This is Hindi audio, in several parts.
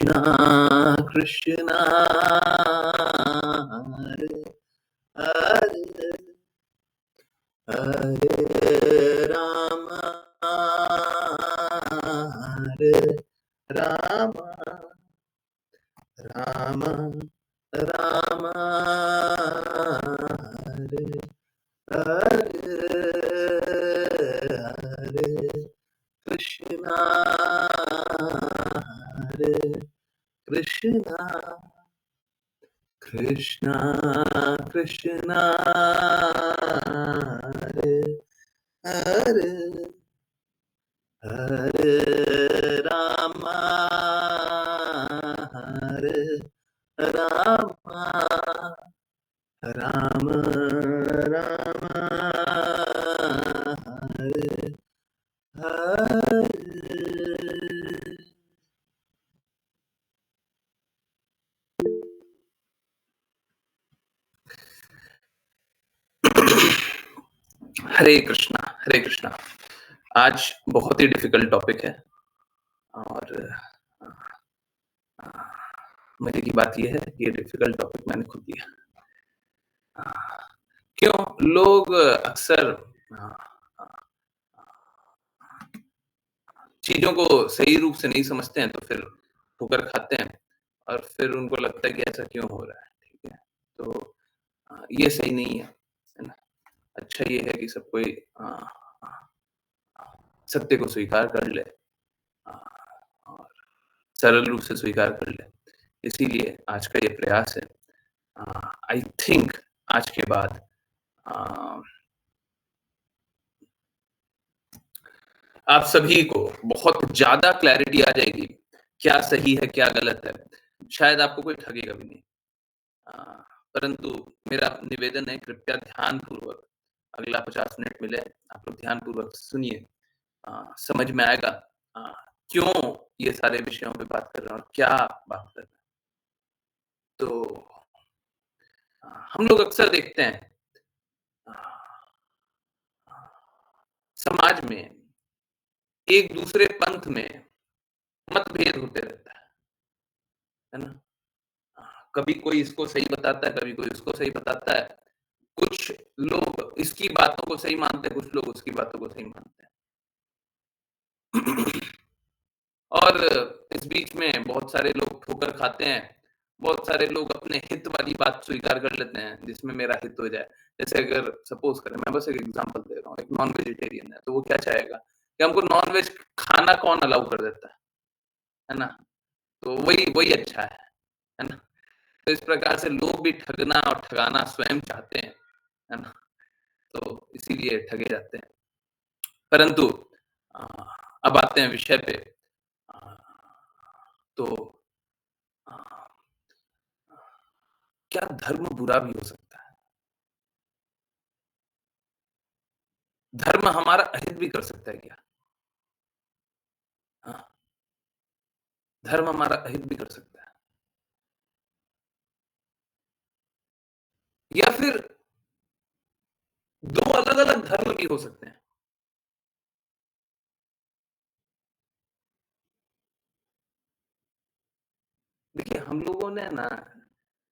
Krishna Krishna Hare Hare Hare Rama Hare Rama Rama Rama Hare Hare Hare Krishna Hare Krishna Krishna Krishna Hare Hare Hare Rama Hare Rama Rama Rama Hare Hare हरे कृष्णा। आज बहुत ही डिफिकल्ट टॉपिक है और मजे की बात यह है कि ये डिफिकल्ट टॉपिक मैंने खुद दिया। क्यों लोग अक्सर चीजों को सही रूप से नहीं समझते हैं तो फिर ठोकर खाते हैं और फिर उनको लगता है कि ऐसा क्यों हो रहा है। ठीक है, तो ये सही नहीं है ना। अच्छा ये है कि सब कोई सत्य को स्वीकार कर ले और सरल रूप से स्वीकार कर ले। इसीलिए आज का ये प्रयास है। आई थिंक आज के बाद आप सभी को बहुत ज्यादा क्लैरिटी आ जाएगी क्या सही है क्या गलत है। शायद आपको कोई ठगेगा भी नहीं, परंतु मेरा निवेदन है कृपया ध्यानपूर्वक अगला 50 मिनट मिले, आप लोग ध्यानपूर्वक सुनिए। समझ में आएगा क्यों ये सारे विषयों पे बात कर रहे हैं और क्या बात कर रहे हैं। तो हम लोग अक्सर देखते हैं समाज में एक दूसरे पंथ में मतभेद होते रहता है ना। कभी कोई इसको सही बताता है, कभी कोई इसको सही बताता है। कुछ लोग इसकी बातों को सही मानते हैं, कुछ लोग उसकी बातों को सही मानते हैं। और इस बीच में बहुत सारे लोग ठोकर खाते हैं, बहुत सारे लोग अपने हित वाली बात स्वीकार कर लेते हैं जिसमें मेरा हित हो जाए। जैसे अगर सपोज करें, मैं बस एक एग्जांपल दे रहा हूँ, एक नॉन वेजिटेरियन है तो वो क्या चाहेगा कि हमको नॉन वेज खाना कौन अलाउ कर देता है ना। तो वही वही अच्छा है ना। तो इस प्रकार से लोग भी ठगना और ठगाना स्वयं चाहते हैं, है ना। तो इसीलिए ठगे जाते हैं। परंतु अब आते हैं विषय पे। तो क्या धर्म बुरा भी हो सकता है? धर्म हमारा अहित भी कर सकता है क्या? हाँ, धर्म हमारा अहित भी कर सकता है। या फिर 2 अलग-अलग धर्म भी हो सकते हैं। देखिए, हम लोगों ने ना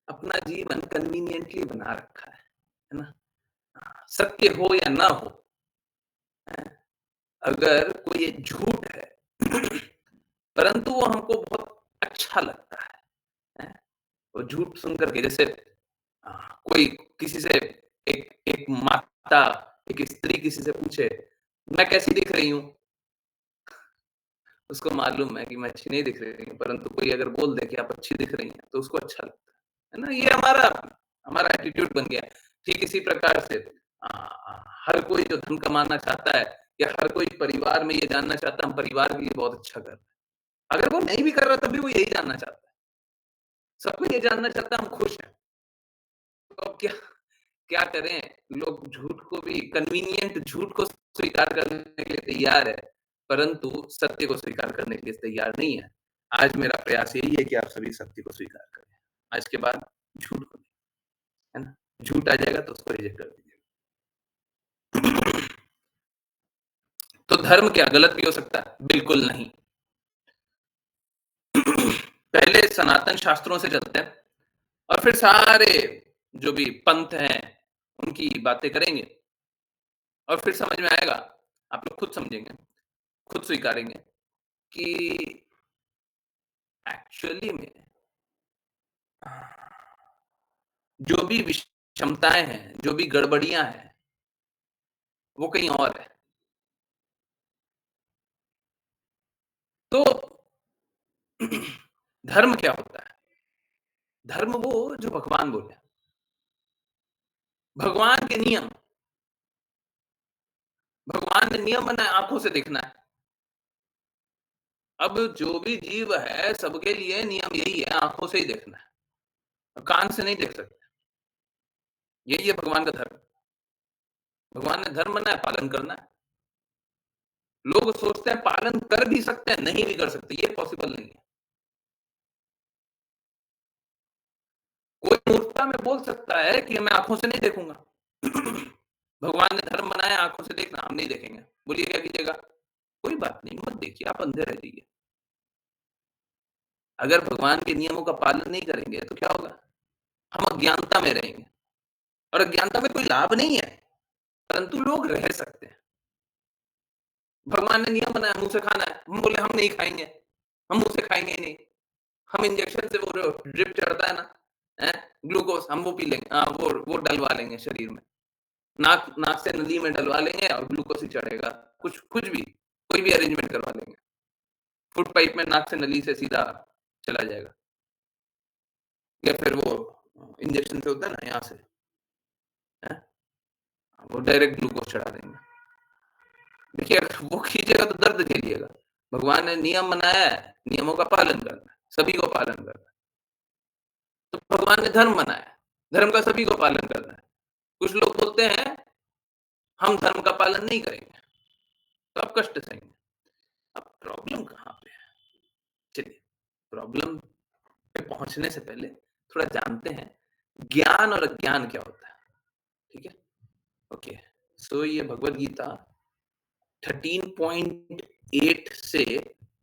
अपना जीवन कन्वीनिएंटली बना रखा है ना? सत्य हो या ना हो, अगर कोई ये झूठ है परंतु वो हमको बहुत अच्छा लगता है। वो झूठ सुन कर के जैसे कोई किसी से एक एक माता, एक स्त्री किसी से पूछे, "मैं कैसी दिख रही हूँ?" उसको मालूम है कि मैं अच्छी नहीं दिख रही हूँ, परंतु कोई अगर बोल दे कि आप अच्छी दिख रही हैं, तो उसको अच्छा लगता है ना? ये हमारा हमारा एटीट्यूड बन गया है। ठीक इसी प्रकार से हर कोई जो धन कमाना चाहता है या हर कोई परिवार में ये जानना चाहता है हम परिवार के लिए बहुत अच्छा कर रहे हैं। अगर वो नहीं भी कर रहा तब भी वो यही जानना चाहता है। सबको ये जानना चाहता है हम खुश हैं। तो अब क्या क्या करें? लोग झूठ को भी कन्वीनिएंट झूठ को स्वीकार करने के लिए तैयार है, परंतु सत्य को स्वीकार करने के लिए तैयार नहीं है। आज मेरा प्रयास यही है कि आप सभी सत्य को स्वीकार करें। आज के बाद झूठ को नहीं, है ना? झूठ आ जाएगा तो उसको रिजेक्ट कर दीजिए। तो धर्म क्या गलत भी हो सकता है? बिल्कुल नहीं। पहले सनातन शास्त्रों से चलते हैं और फिर सारे जो भी पंथ हैं, उनकी बातें करेंगे और फिर समझ में आएगा, आप लोग खुद समझेंगे, खुद स्वीकारेंगे कि एक्चुअली में जो भी विषमताएँ हैं, जो भी गड़बड़ियाँ हैं, वो कहीं और है। तो धर्म क्या होता है? धर्म वो जो भगवान बोले। भगवान के नियम, भगवान ने नियम बनाए आँखों से देखना है। अब जो भी जीव है, सबके लिए नियम यही है, आँखों से ही देखना है। कान से नहीं देख सकते। यही है भगवान का धर्म। भगवान ने धर्म बनाया, पालन करना है। लोग सोचते हैं पालन कर भी सकते हैं, नहीं भी कर सकते, ये पॉसिबल नहीं है। कोई मूर्खता में बोल सकता है कि मैं आँखों से नहीं देखूँगा। भगवान ने धर्म बनाया आँखों से देखना, हम नहीं देखेंगे। बोलिए क्या कीजिएगा? कोई बात नहीं, मत देखिए, आप अंधे रह जाइए। अगर भगवान के नियमों का पालन नहीं करेंगे, तो क्या होगा? हम अज्ञानता में रहेंगे और अज्ञानता में कोई लाभ नहीं है, परंतु लोग रह सकते हैं। भगवान ने नियम बनाया, मुँह से खाना है, हम बोले हम नहीं खाएँगे, हम मुँह से खाएँगे ही नहीं। हम इंजेक्शन से वो जो ड्रिप चढ़ता है ना, हैं, ग्लूकोज़ हम वो पी लेंगे वो डलवा लेंगे शरीर में। नाक नाक से नली में डलवा लेंगे और ग्लूकोज़ ही चढ़ेगा। कुछ कुछ भी, कोई भी अरेंजमेंट करवा लेंगे। फुट पाइप में नाक से नली से सीधा चला जाएगा या फिर वो इंजेक्शन से होता है ना यहाँ से, हैं, वो डायरेक्ट ग्लूकोज़ चढ़ा देंगे। देखिए अगर वो खींचेगा तो दर्द झेलिएगा। भगवान ने नियम बनाया है, नियमों का पालन करना है, सभी को पालन करना है। तो भगवान ने धर्म बनाया है, धर्म का सभी को पालन करना है। कुछ लोग बोलते हैं, हम धर्म का पालन नहीं करेंगे, तो आप कष्ट सहेंगे। अब प्रॉब्लम कहाँ पे है? चलिए, प्रॉब्लम पे पहुँचने से पहले थोड़ा जानते हैं, ज्ञान और अज्ञान क्या होता है, ठीक है? ओके, सो ये भगवद गीता 13.8 से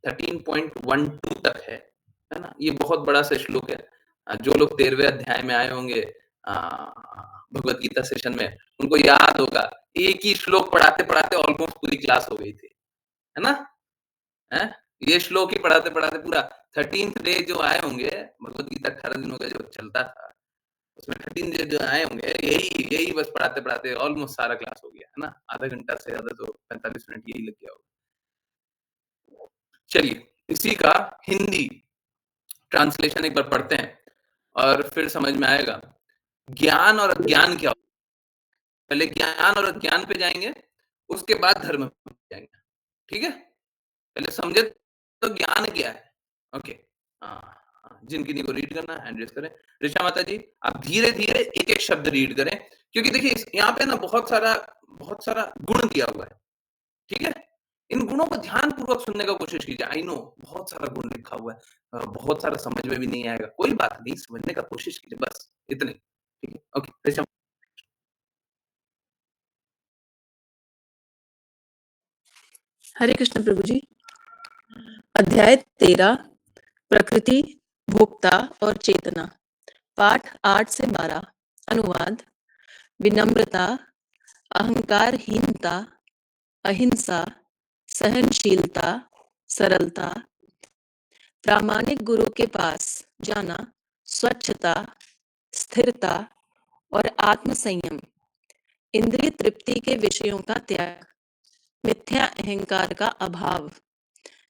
13.12 तक है ना? ये बहुत बड़ा-सा श्लोक है। जो लोग 13वें अध्याय में आए होंगे भगवद गीता सेशन में, उनको याद होगा, एक ही श्लोक पढ़ाते-पढ़ाते ऑलमोस्ट पूरी क्लास हो गई थी, है ना? हैं? ये श्लोक ही पढ़ाते-पढ़ाते पूरा 13th डे जो आए होंगे, भगवद गीता 18 दिनों का जो चलता था, उसमें 13 डे जो आए होंगे, यही यही बस पढ़ाते-पढ़ाते ऑलमोस्ट सारा क्लास हो गया, है ना? आधा घंटा से ज़्यादा तो 45 मिनट यही लग गया होगा। चलिए, इसी का हिंदी ट्रांसलेशन एक बार पढ़ते हैं और फिर समझ में आएगा, ज्ञान और अज्ञान क्या होता है? पहले ज्ञान और अज्ञान पे जाएँगे, उसके बाद धर्म पे जाएँगे, ठीक है? पहले समझे तो ज्ञान क्या है? ओके। जिन-किन्हीं को रीड करना है हैंड रेज़ करें। ऋचा माता जी, आप धीरे-धीरे एक-एक शब्द रीड करें, क्योंकि देखिए इस यहाँ पे ना बहुत सारा गुण दिया हुआ है, ठीक है? इन गुणों को ध्यानपूर्वक सुनने का कोशिश कीजिए। आई नो बहुत सारा गुण लिखा हुआ है बहुत सारा समझ में भी नहीं आएगा। कोई बात नहीं, समझने का कोशिश कीजिए बस, इतना ही। ठीक है? ओके, ऋचा हरे कृष्ण प्रभु जी। अध्याय 13 प्रकृति, भोक्ता और चेतना। पाठ 8 से 12। अनुवाद। विनम्रता, अहंकारहीनता, अहिंसा, सहनशीलता, सरलता, प्रामाणिक गुरु के पास जाना, स्वच्छता, स्थिरता और आत्मसंयम, इंद्रिय तृप्ति के विषयों का त्याग, मिथ्या अहंकार का अभाव,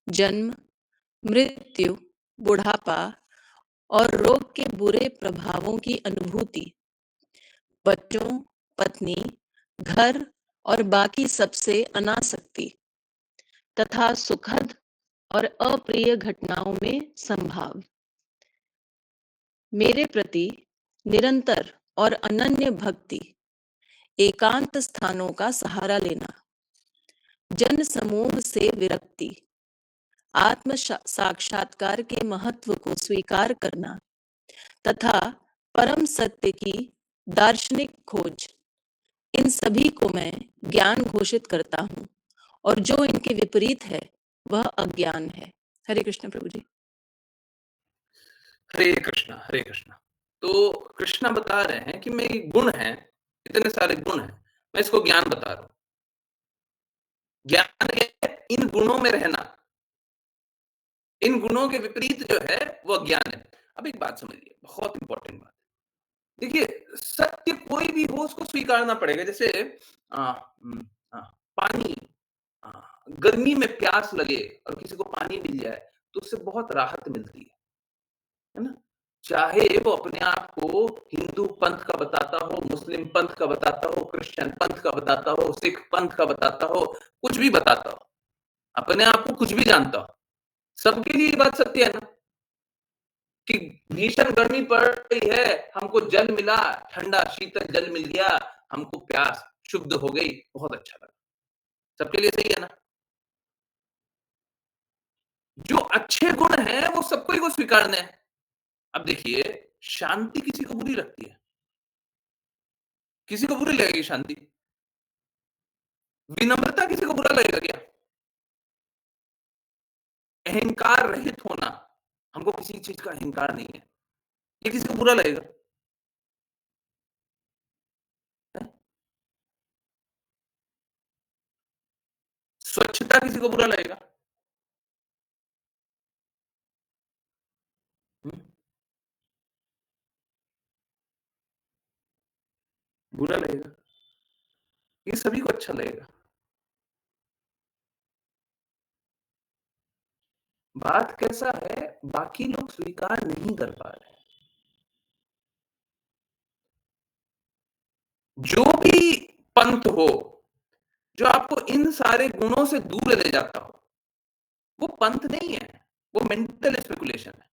जन्म, मृत्यु, बुढ़ापा और रोग के बुरे प्रभावों की अनुभूति, बच्चों, पत्नी, घर और बाकी सबसे अनासक्ति तथा सुखद और अप्रिय घटनाओं में संभाव, मेरे प्रति निरंतर और अनन्य भक्ति, एकांत स्थानों का सहारा लेना, जन समूह से विरक्ति, आत्म साक्षात्कार के महत्व को स्वीकार करना तथा परम सत्य की दार्शनिक खोज, इन सभी को मैं ज्ञान घोषित करता हूँ और जो इनके विपरीत है वह अज्ञान है। हरे कृष्ण प्रभु जी। हरे कृष्णा, हरे कृष्णा। तो कृष्णा बता रहे हैं कि मैं ये गुण हैं, इतने सारे गुण हैं, मैं इसको ज्ञान बता रहा हूँ। ज्ञान ये है इन गुणों में रहना, इन गुणों के विपरीत जो है वो अज्ञान है। अब एक बात समझिए, बहुत इम्पोर्टेंट बात। देखिए, सत्य कोई भी हो उसको स्वीकारना पड़ेगा। जैसे अ, उम, अ, पानी अ, गर्मी में प्यास लगे और किसी को पानी मिल जाए, तो उससे बहुत राहत मिलती है ना? चाहे वो अपने आप को हिंदू पंथ का बताता हो, मुस्लिम पंथ का बताता हो, क्रिश्चियन पंथ का बताता हो, सिख पंथ का बताता हो, कुछ भी बताता हो, अपने आप को कुछ भी जानता हो, सबके लिए ये बात सत्य है ना कि भीषण गर्मी पड़ रही है, हमको जल मिला, ठंडा शीतल जल मिल गया, हमको प्यास शुद्ध हो गई, बहुत अच्छा लगा। सबके लिए सही है ना? जो अच्छे गुण हैं, वो सबको ही को स्वीकारने हैं। अब देखिए, शांति किसी को बुरी लगती है, किसी को बुरी लगेगी शांति। विनम्रता किसी को बुरा लगेगा क्या? अहंकार रहित होना, हमको किसी चीज़ का अहंकार नहीं है, ये किसी को बुरा लगेगा? हैं? स्वच्छता किसी को बुरा लगेगा? हुँ, बुरा लगेगा? ये सभी को अच्छा लगेगा। बात कैसा है, बाकी लोग स्वीकार नहीं कर पा रहे हैं। जो भी पंथ हो, जो आपको इन सारे गुणों से दूर ले जाता हो, वो पंथ नहीं है, वो मेंटल स्पेकुलेशन है।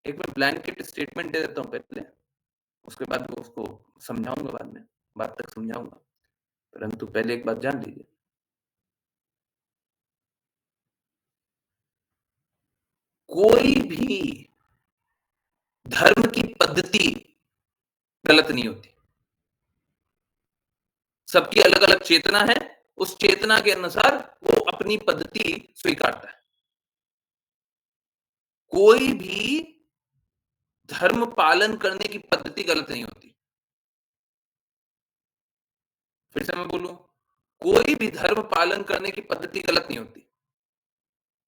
एक मैं ब्लैंकेट स्टेटमेंट दे देता हूँ पहले, उसके बाद वो उसको समझाऊँगा बाद में, बाद तक समझाऊँगा। परंतु पहले एक बात जान लीजिए, कोई भी धर्म की पद्धति गलत नहीं होती। सबकी अलग-अलग चेतना है, उस चेतना के अनुसार वो अपनी पद्धति स्वीकारता है। कोई भी धर्म पालन करने की पद्धति गलत नहीं होती। फिर से मैं बोलूँ, कोई भी धर्म पालन करने की पद्धति गलत नहीं होती।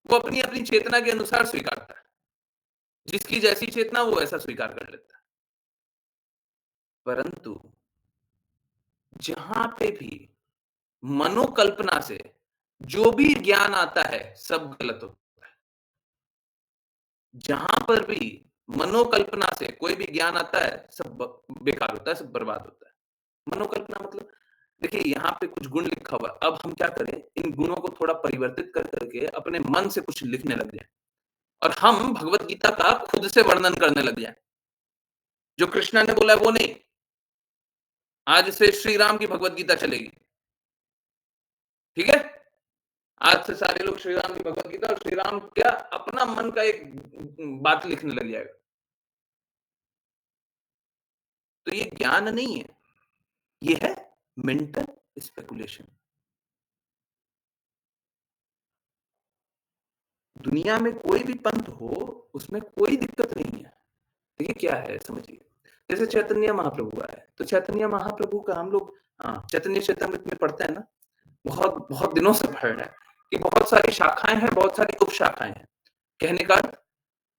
वो अपनी-अपनी चेतना के अनुसार स्वीकारता है। जिसकी जैसी चेतना वो वैसा स्वीकार कर लेता है। परंतु जहाँ पे भी मनोकल्पना से जो भी ज्ञान आता है, सब गलत होता है। जहाँ पर भी मनोकल्पना से कोई भी ज्ञान आता है, सब बेकार होता है, सब बर्बाद होता है। मनोकल्पना मतलब देखिए यहाँ पे कुछ गुण लिखा हुआ है। अब हम क्या करें, इन गुणों को थोड़ा परिवर्तित कर करके अपने मन से कुछ लिखने लग जाएँ और हम भगवत गीता का खुद से वर्णन करने लग जाएँ। जो कृष्णा ने बोला है वो नहीं, आज से श्री राम की भगवत गीता चलेगी। ठीक है? आज से सारे लोग श्री राम की भगवत गीता और श्री राम क्या अपना मन का एक बात लिखने लग जाएगा। तो ये ज्ञान नहीं है, ये है मेंटल स्पेकुलेशन। दुनिया में कोई भी पंथ हो, उसमें कोई दिक्कत नहीं है। देखिए क्या है समझिए, जैसे चैतन्य महाप्रभु आए, तो चैतन्य महाप्रभु का हम लोग चैतन्य चेतामृत में पढ़ते हैं ना, बहुत बहुत दिनों से पढ़ रहे हैं कि बहुत सारी शाखाएँ हैं, बहुत सारी उपशाखाएँ हैं। कहने का अर्थ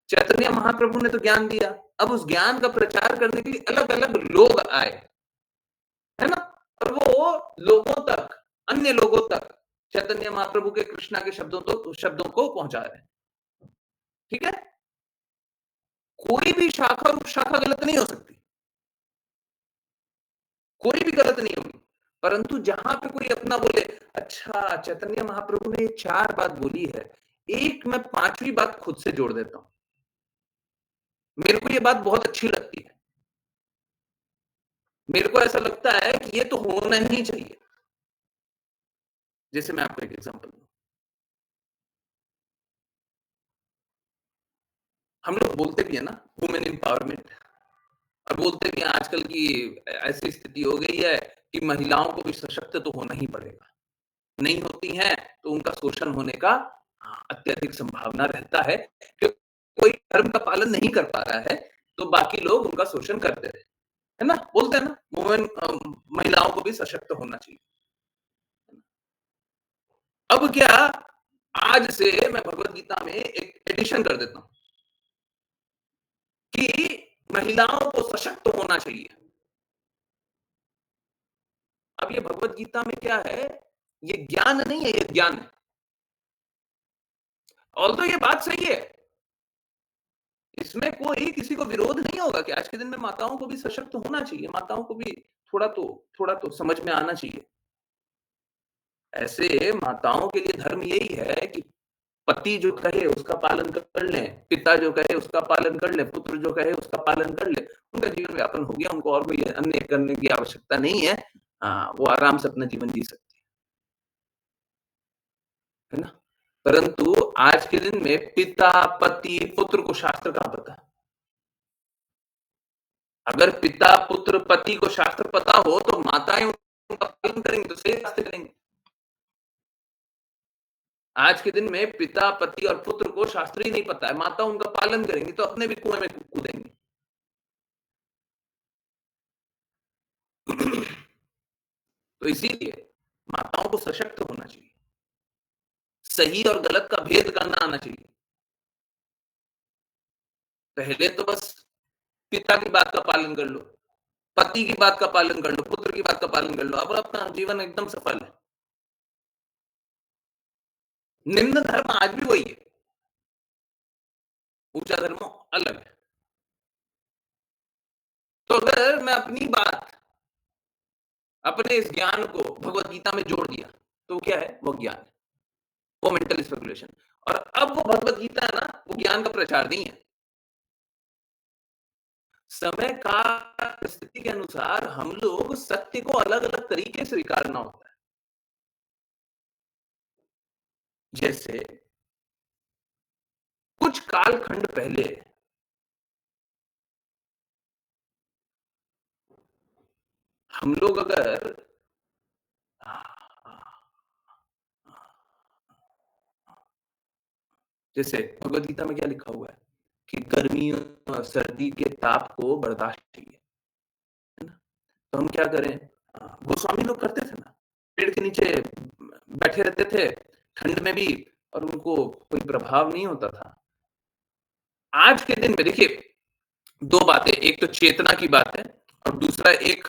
चैतन्य महाप्रभु ने तो ज्ञान दिया, अब उस ज्ञान का प्रचार करने के लिए अलग-अलग लोग आए, है ना? और वो लोगों तक, अन्य लोगों तक चैतन्य महाप्रभु के कृष्णा के शब्दों को पहुँचा रहे हैं। ठीक है? कोई भी शाखा और उपशाखा गलत नहीं हो सकती, कोई भी गलत नहीं होगी। परंतु जहाँ पे कोई अपना बोले, अच्छा चैतन्य महाप्रभु ने ये 4 बात बोली है, एक मैं 5वीं बात खुद से जोड़ देता हूँ। मेरे को ये बात बहुत अच्छी लगती है। मेरे को ऐसा लगता है कि ये तो होना ही चाहिए। जैसे मैं आपको एक एग्ज़ाम्पल दूँ। हम लोग बोलते भी है ना वुमेन एम्पावरमेंट और बोलते भी हैं आजकल की ऐसी स्थिति हो गई है कि महिलाओं को भी सशक्त तो होना ही पड़ेगा। नहीं होती हैं तो उनका शोषण होने का अत्यधिक संभावना रहता है। क्यों कोई धर्म का पालन नहीं कर पा रहा है, तो बाकी लोग उनका शोषण करते हैं। है ना? बोलते हैं ना, महिलाओं को भी सशक्त होना चाहिए। अब क्या, आज से मैं भगवत गीता में एक एडिशन कर देता हूँ कि महिलाओं को सशक्त होना चाहिए। अब ये भगवत गीता में क्या है, ये ज्ञान नहीं है, ये ज्ञान है। ऑल्दो ये बात सही है, इसमें कोई किसी को विरोध नहीं होगा कि आज के दिन में माताओं को भी सशक्त होना चाहिए, माताओं को भी थोड़ा तो समझ में आना चाहिए। ऐसे माताओं के लिए धर्म यही है कि पति जो कहे उसका पालन कर लें, पिता जो कहे उसका पालन कर लें, पुत्र जो कहे उसका पालन कर ले, उनका जीवन व्यापन हो गया, उनको और कोई अन्य करने की आवश्यकता नहीं है। वो आराम से अपना जीवन जी सकती है ना? परंतु आज के दिन में पिता, पति, पुत्र को शास्त्र कहाँ पता? अगर पिता, पुत्र, पति को शास्त्र पता हो तो माताएं उनका पालन करेंगी तो सही रास्ते करेंगी। आज के दिन में पिता, पति और पुत्र को शास्त्र ही नहीं पता है, माता उनका पालन करेंगी तो अपने भी कुएं में कूदेंगी। तो इसीलिए माताओं को सशक्त होना चाहिए, सही और गलत का भेद करना आना चाहिए। पहले तो बस पिता की बात का पालन कर लो, पति की बात का पालन कर लो, पुत्र की बात का पालन कर लो, अब अपना जीवन एकदम सफल है। निम्न धर्म आज भी वही है, ऊंचा धर्म अलग है। तो अगर मैं अपनी बात, अपने इस ज्ञान को भगवत गीता में जोड़ दिया, तो क्या है? वो ज्ञान है, वो मेंटल स्पेकुलेशन। और अब वो भगवत गीता है ना, वो ज्ञान का प्रचार नहीं है। समय का स्थिति के अनुसार हम लोग सत्य को अलग-अलग तरीके से स्वीकारना होता है। जैसे कुछ कालखंड पहले हम लोग अगर जैसे भगवत गीता में क्या लिखा हुआ है कि गर्मियों सर्दी के ताप को बर्दाश्त चाहिए, है ना? तो हम क्या करें? गोस्वामी लोग करते थे ना, पेड़ के नीचे बैठे रहते थे, ठंड में भी, और उनको कोई प्रभाव नहीं होता था। आज के दिन में देखिए, 2 बातें, एक तो चेतना की बात है और दूसरा एक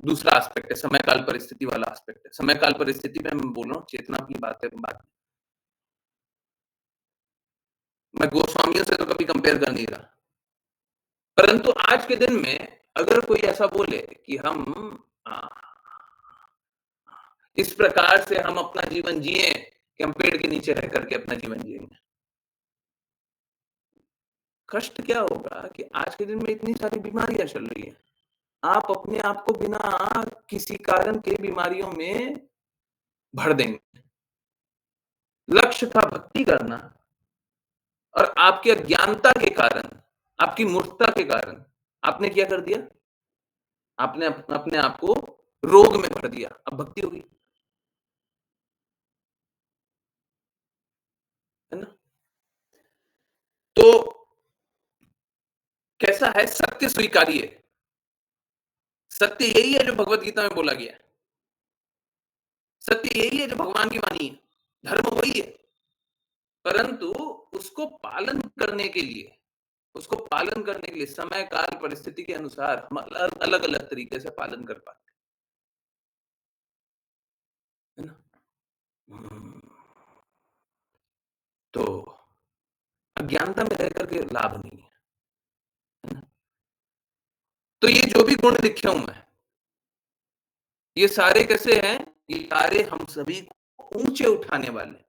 दूसरा एस्पेक्ट है, समय काल परिस्थिति वाला एस्पेक्ट है। समय काल परिस्थिति में मैं बोल रहा हूँ, चेतना की बात है बात। मैं गोस्वामियों से तो कभी कंपेयर कर नहीं रहा। परंतु आज के दिन में अगर कोई ऐसा बोले कि हम अ, इस प्रकार से हम अपना जीवन जिए कि हम पेड़ के नीचे रह करके अपना जीवन जिएंगे, कष्ट क्या होगा कि आज के दिन में इतनी सारी बीमारियां चल रही है, आप अपने आप को बिना किसी कारण के बीमारियों में भर देंगे। लक्ष्य था भक्ति करना, और आपकी अज्ञानता के कारण, आपकी मूर्खता के कारण आपने क्या कर दिया? आपने अपने आप को रोग में भर दिया। अब भक्ति होगी, है ना? तो कैसा है? सत्य स्वीकारिए। सत्य यही है जो भगवत गीता में बोला गया है। सत्य यही है जो भगवान की वाणी है। धर्म वही है। परंतु उसको पालन करने के लिए, समय, काल, परिस्थिति के अनुसार हम अलग-अलग तरीके से पालन कर पाते हैं, है ना? हम्म, तो अज्ञानता में रह करके लाभ नहीं है, है ना? तो ये जो भी गुण लिखे हूँ मैं, ये सारे कैसे हैं? ये सारे हम सभी को ऊंचे उठाने वाले हैं,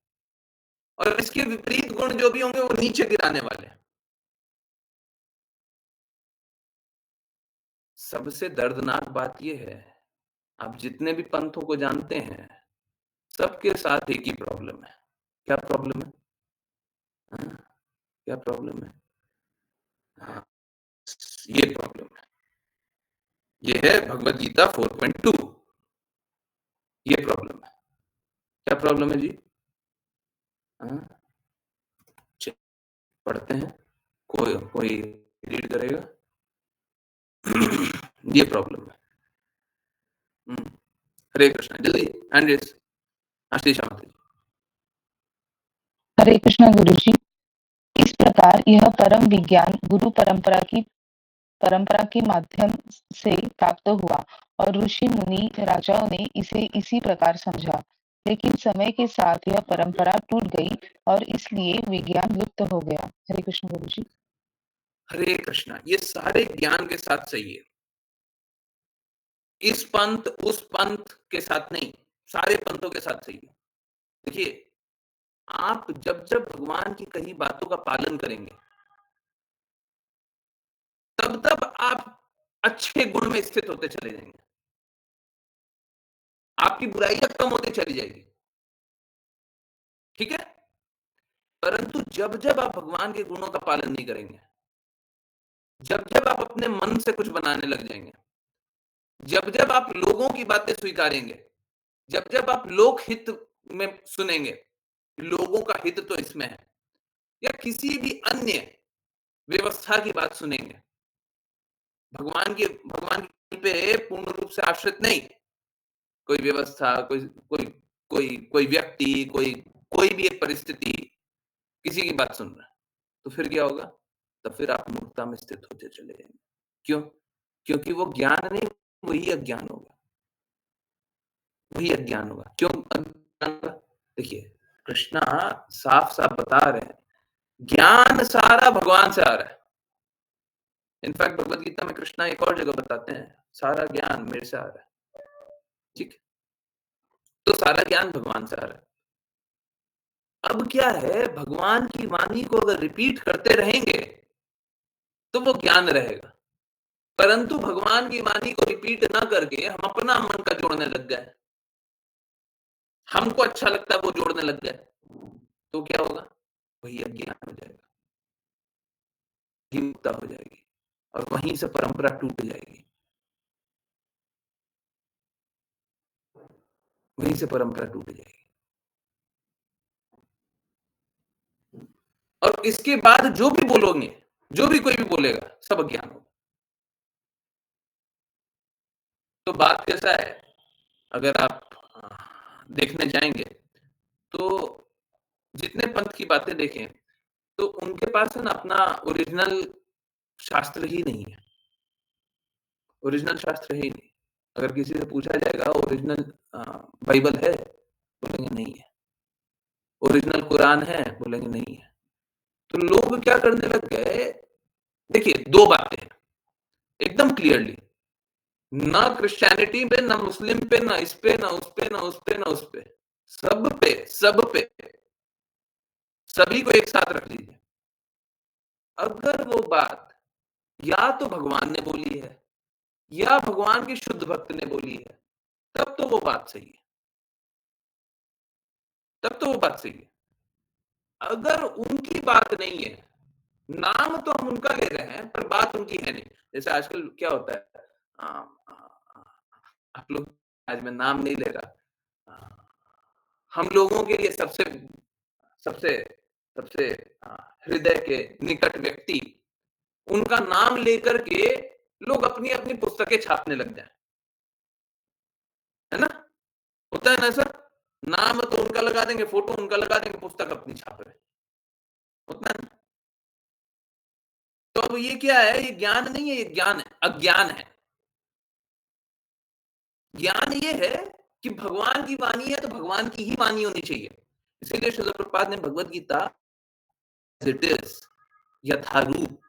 और इसके विपरीत गुण जो भी होंगे वो नीचे गिराने वाले हैं। सबसे दर्दनाक बात ये है, आप जितने भी पंथों को जानते हैं, सबके साथ एक ही प्रॉब्लम है। क्या प्रॉब्लम है? हाँ, क्या प्रॉब्लम है? हाँ, ये प्रॉब्लम है। ये है भगवत गीता 4.2। ये प्रॉब्लम है। क्या प्रॉब्लम है जी? हाँ, चलिए पढ़ते हैं। कोई रीड करेगा? ये प्रॉब्लम है। हुँ। हरे कृष्णा, जल्दी हैंड रेज़। आशीष माता जी। हरे कृष्णा गुरुजी। इस प्रकार यह परम विज्ञान गुरु परंपरा के माध्यम से प्राप्त हुआ और ऋषि मुनि राजाओं ने इसे इसी प्रकार समझा। लेकिन समय के साथ यह परंपरा टूट गई और इसलिए विज्ञान लुप्त हो गया। हरे कृष्ण गुरुजी। हरे कृष्णा, ये सारे ज्ञान के साथ सही है। इस पंथ, उस पंथ के साथ नहीं, सारे पंथों के साथ सही है। देखिए, आप जब-जब भगवान की कही बातों का पालन करेंगे, तब-तब आप अच्छे गुण में स्थित होते चले जाएँगे। आपकी बुराइयाँ कम होती चली जाएगी, ठीक है? परंतु जब-जब आप भगवान के गुणों का पालन नहीं करेंगे, जब-जब आप अपने मन से कुछ बनाने लग जाएँगे, जब-जब आप लोगों की बातें स्वीकारेंगे, जब-जब आप लोक हित में सुनेंगे, लोगों का हित तो इसमें है, या किसी भी अन्य व्यवस्था की बात सुनेंगे, भगवान पे पूर्ण रूप से आश्रित नहीं, कोई व्यवस्था, कोई कोई व्यक्ति, कोई भी एक परिस्थिति, किसी की बात सुन रहा है, तो फिर क्या होगा? तो फिर आप मूर्खता में स्थित होते चले जाएँगे। क्यों? क्योंकि वो ज्ञान नहीं, वही अज्ञान होगा, वही अज्ञान होगा। क्यों अज्ञान होगा? देखिए, कृष्णा साफ-साफ बता रहे हैं, ज्ञान सारा भगवान से आ रहा है। इनफैक्ट भगवद गीता में कृष्णा एक और जगह बताते हैं, सारा ज्ञान मेरे से आ रहा है, ठीक है? तो सारा ज्ञान भगवान से आ रहा है। अब क्या है, भगवान की वाणी को अगर रिपीट करते रहेंगे, तो वो ज्ञान रहेगा। परंतु भगवान की वाणी को रिपीट ना करके हम अपना मन का जोड़ने लग गए। हमको अच्छा लगता है वो जोड़ने लग गए। तो क्या होगा? वही अज्ञान हो जाएगा, हीनता हो जाएगी और वहीं से परंपरा टूट जाएगी। वहीं से परंपरा टूट जाएगी। और इसके बाद जो भी बोलोगे, जो भी कोई भी बोलेगा, सब अज्ञान होगा। तो बात कैसा है, अगर आप देखने जाएँगे, तो जितने पंथ की बातें देखें, तो उनके पास है ना अपना ओरिजिनल शास्त्र ही नहीं है। ओरिजिनल शास्त्र है ही नहीं। अगर किसी से पूछा जाएगा ओरिजिनल बाइबल है? बोलेंगे नहीं है। ओरिजिनल कुरान है? बोलेंगे नहीं है। तो लोग क्या करने लग गए, देखिए 2 बातें हैं, एकदम क्लियरली, ना क्रिश्चियनिटी पे, ना मुस्लिम पे, ना इस पे, ना उस पे, ना उस पे, ना उस पे। सब पे, सभी को एक साथ रख लीजिए। अगर वो बात या तो भगवान ने बोली है, या भगवान के शुद्ध भक्त ने बोली है, तब तो वो बात सही है। तब तो वो बात सही है। अगर उनकी बात नहीं है, नाम तो हम उनका ले रहे हैं, पर बात उनकी है नहीं। जैसे आजकल क्या होता है, अ अ, आप लोग, आज मैं नाम नहीं ले रहा, अ, हम लोगों के लिए सबसे सबसे सबसे अ, हृदय के निकट व्यक्ति, उनका नाम लेकर के लोग अपनी-अपनी पुस्तकें छापने लग जाएँ, है ना? होता है ना ऐसा? नाम तो उनका लगा देंगे, फ़ोटो उनका लगा देंगे, पुस्तक अपनी छाप रहे हैं। होता है ना? तो अब ये क्या है? ये ज्ञान नहीं है, ये ज्ञान है, अज्ञान है। ज्ञान ये है कि भगवान की वाणी है, तो भगवान की ही वाणी होनी चाहिए। इसीलिए श्रील प्रभुपाद ने Bhagavad Gita as it is, यथारूप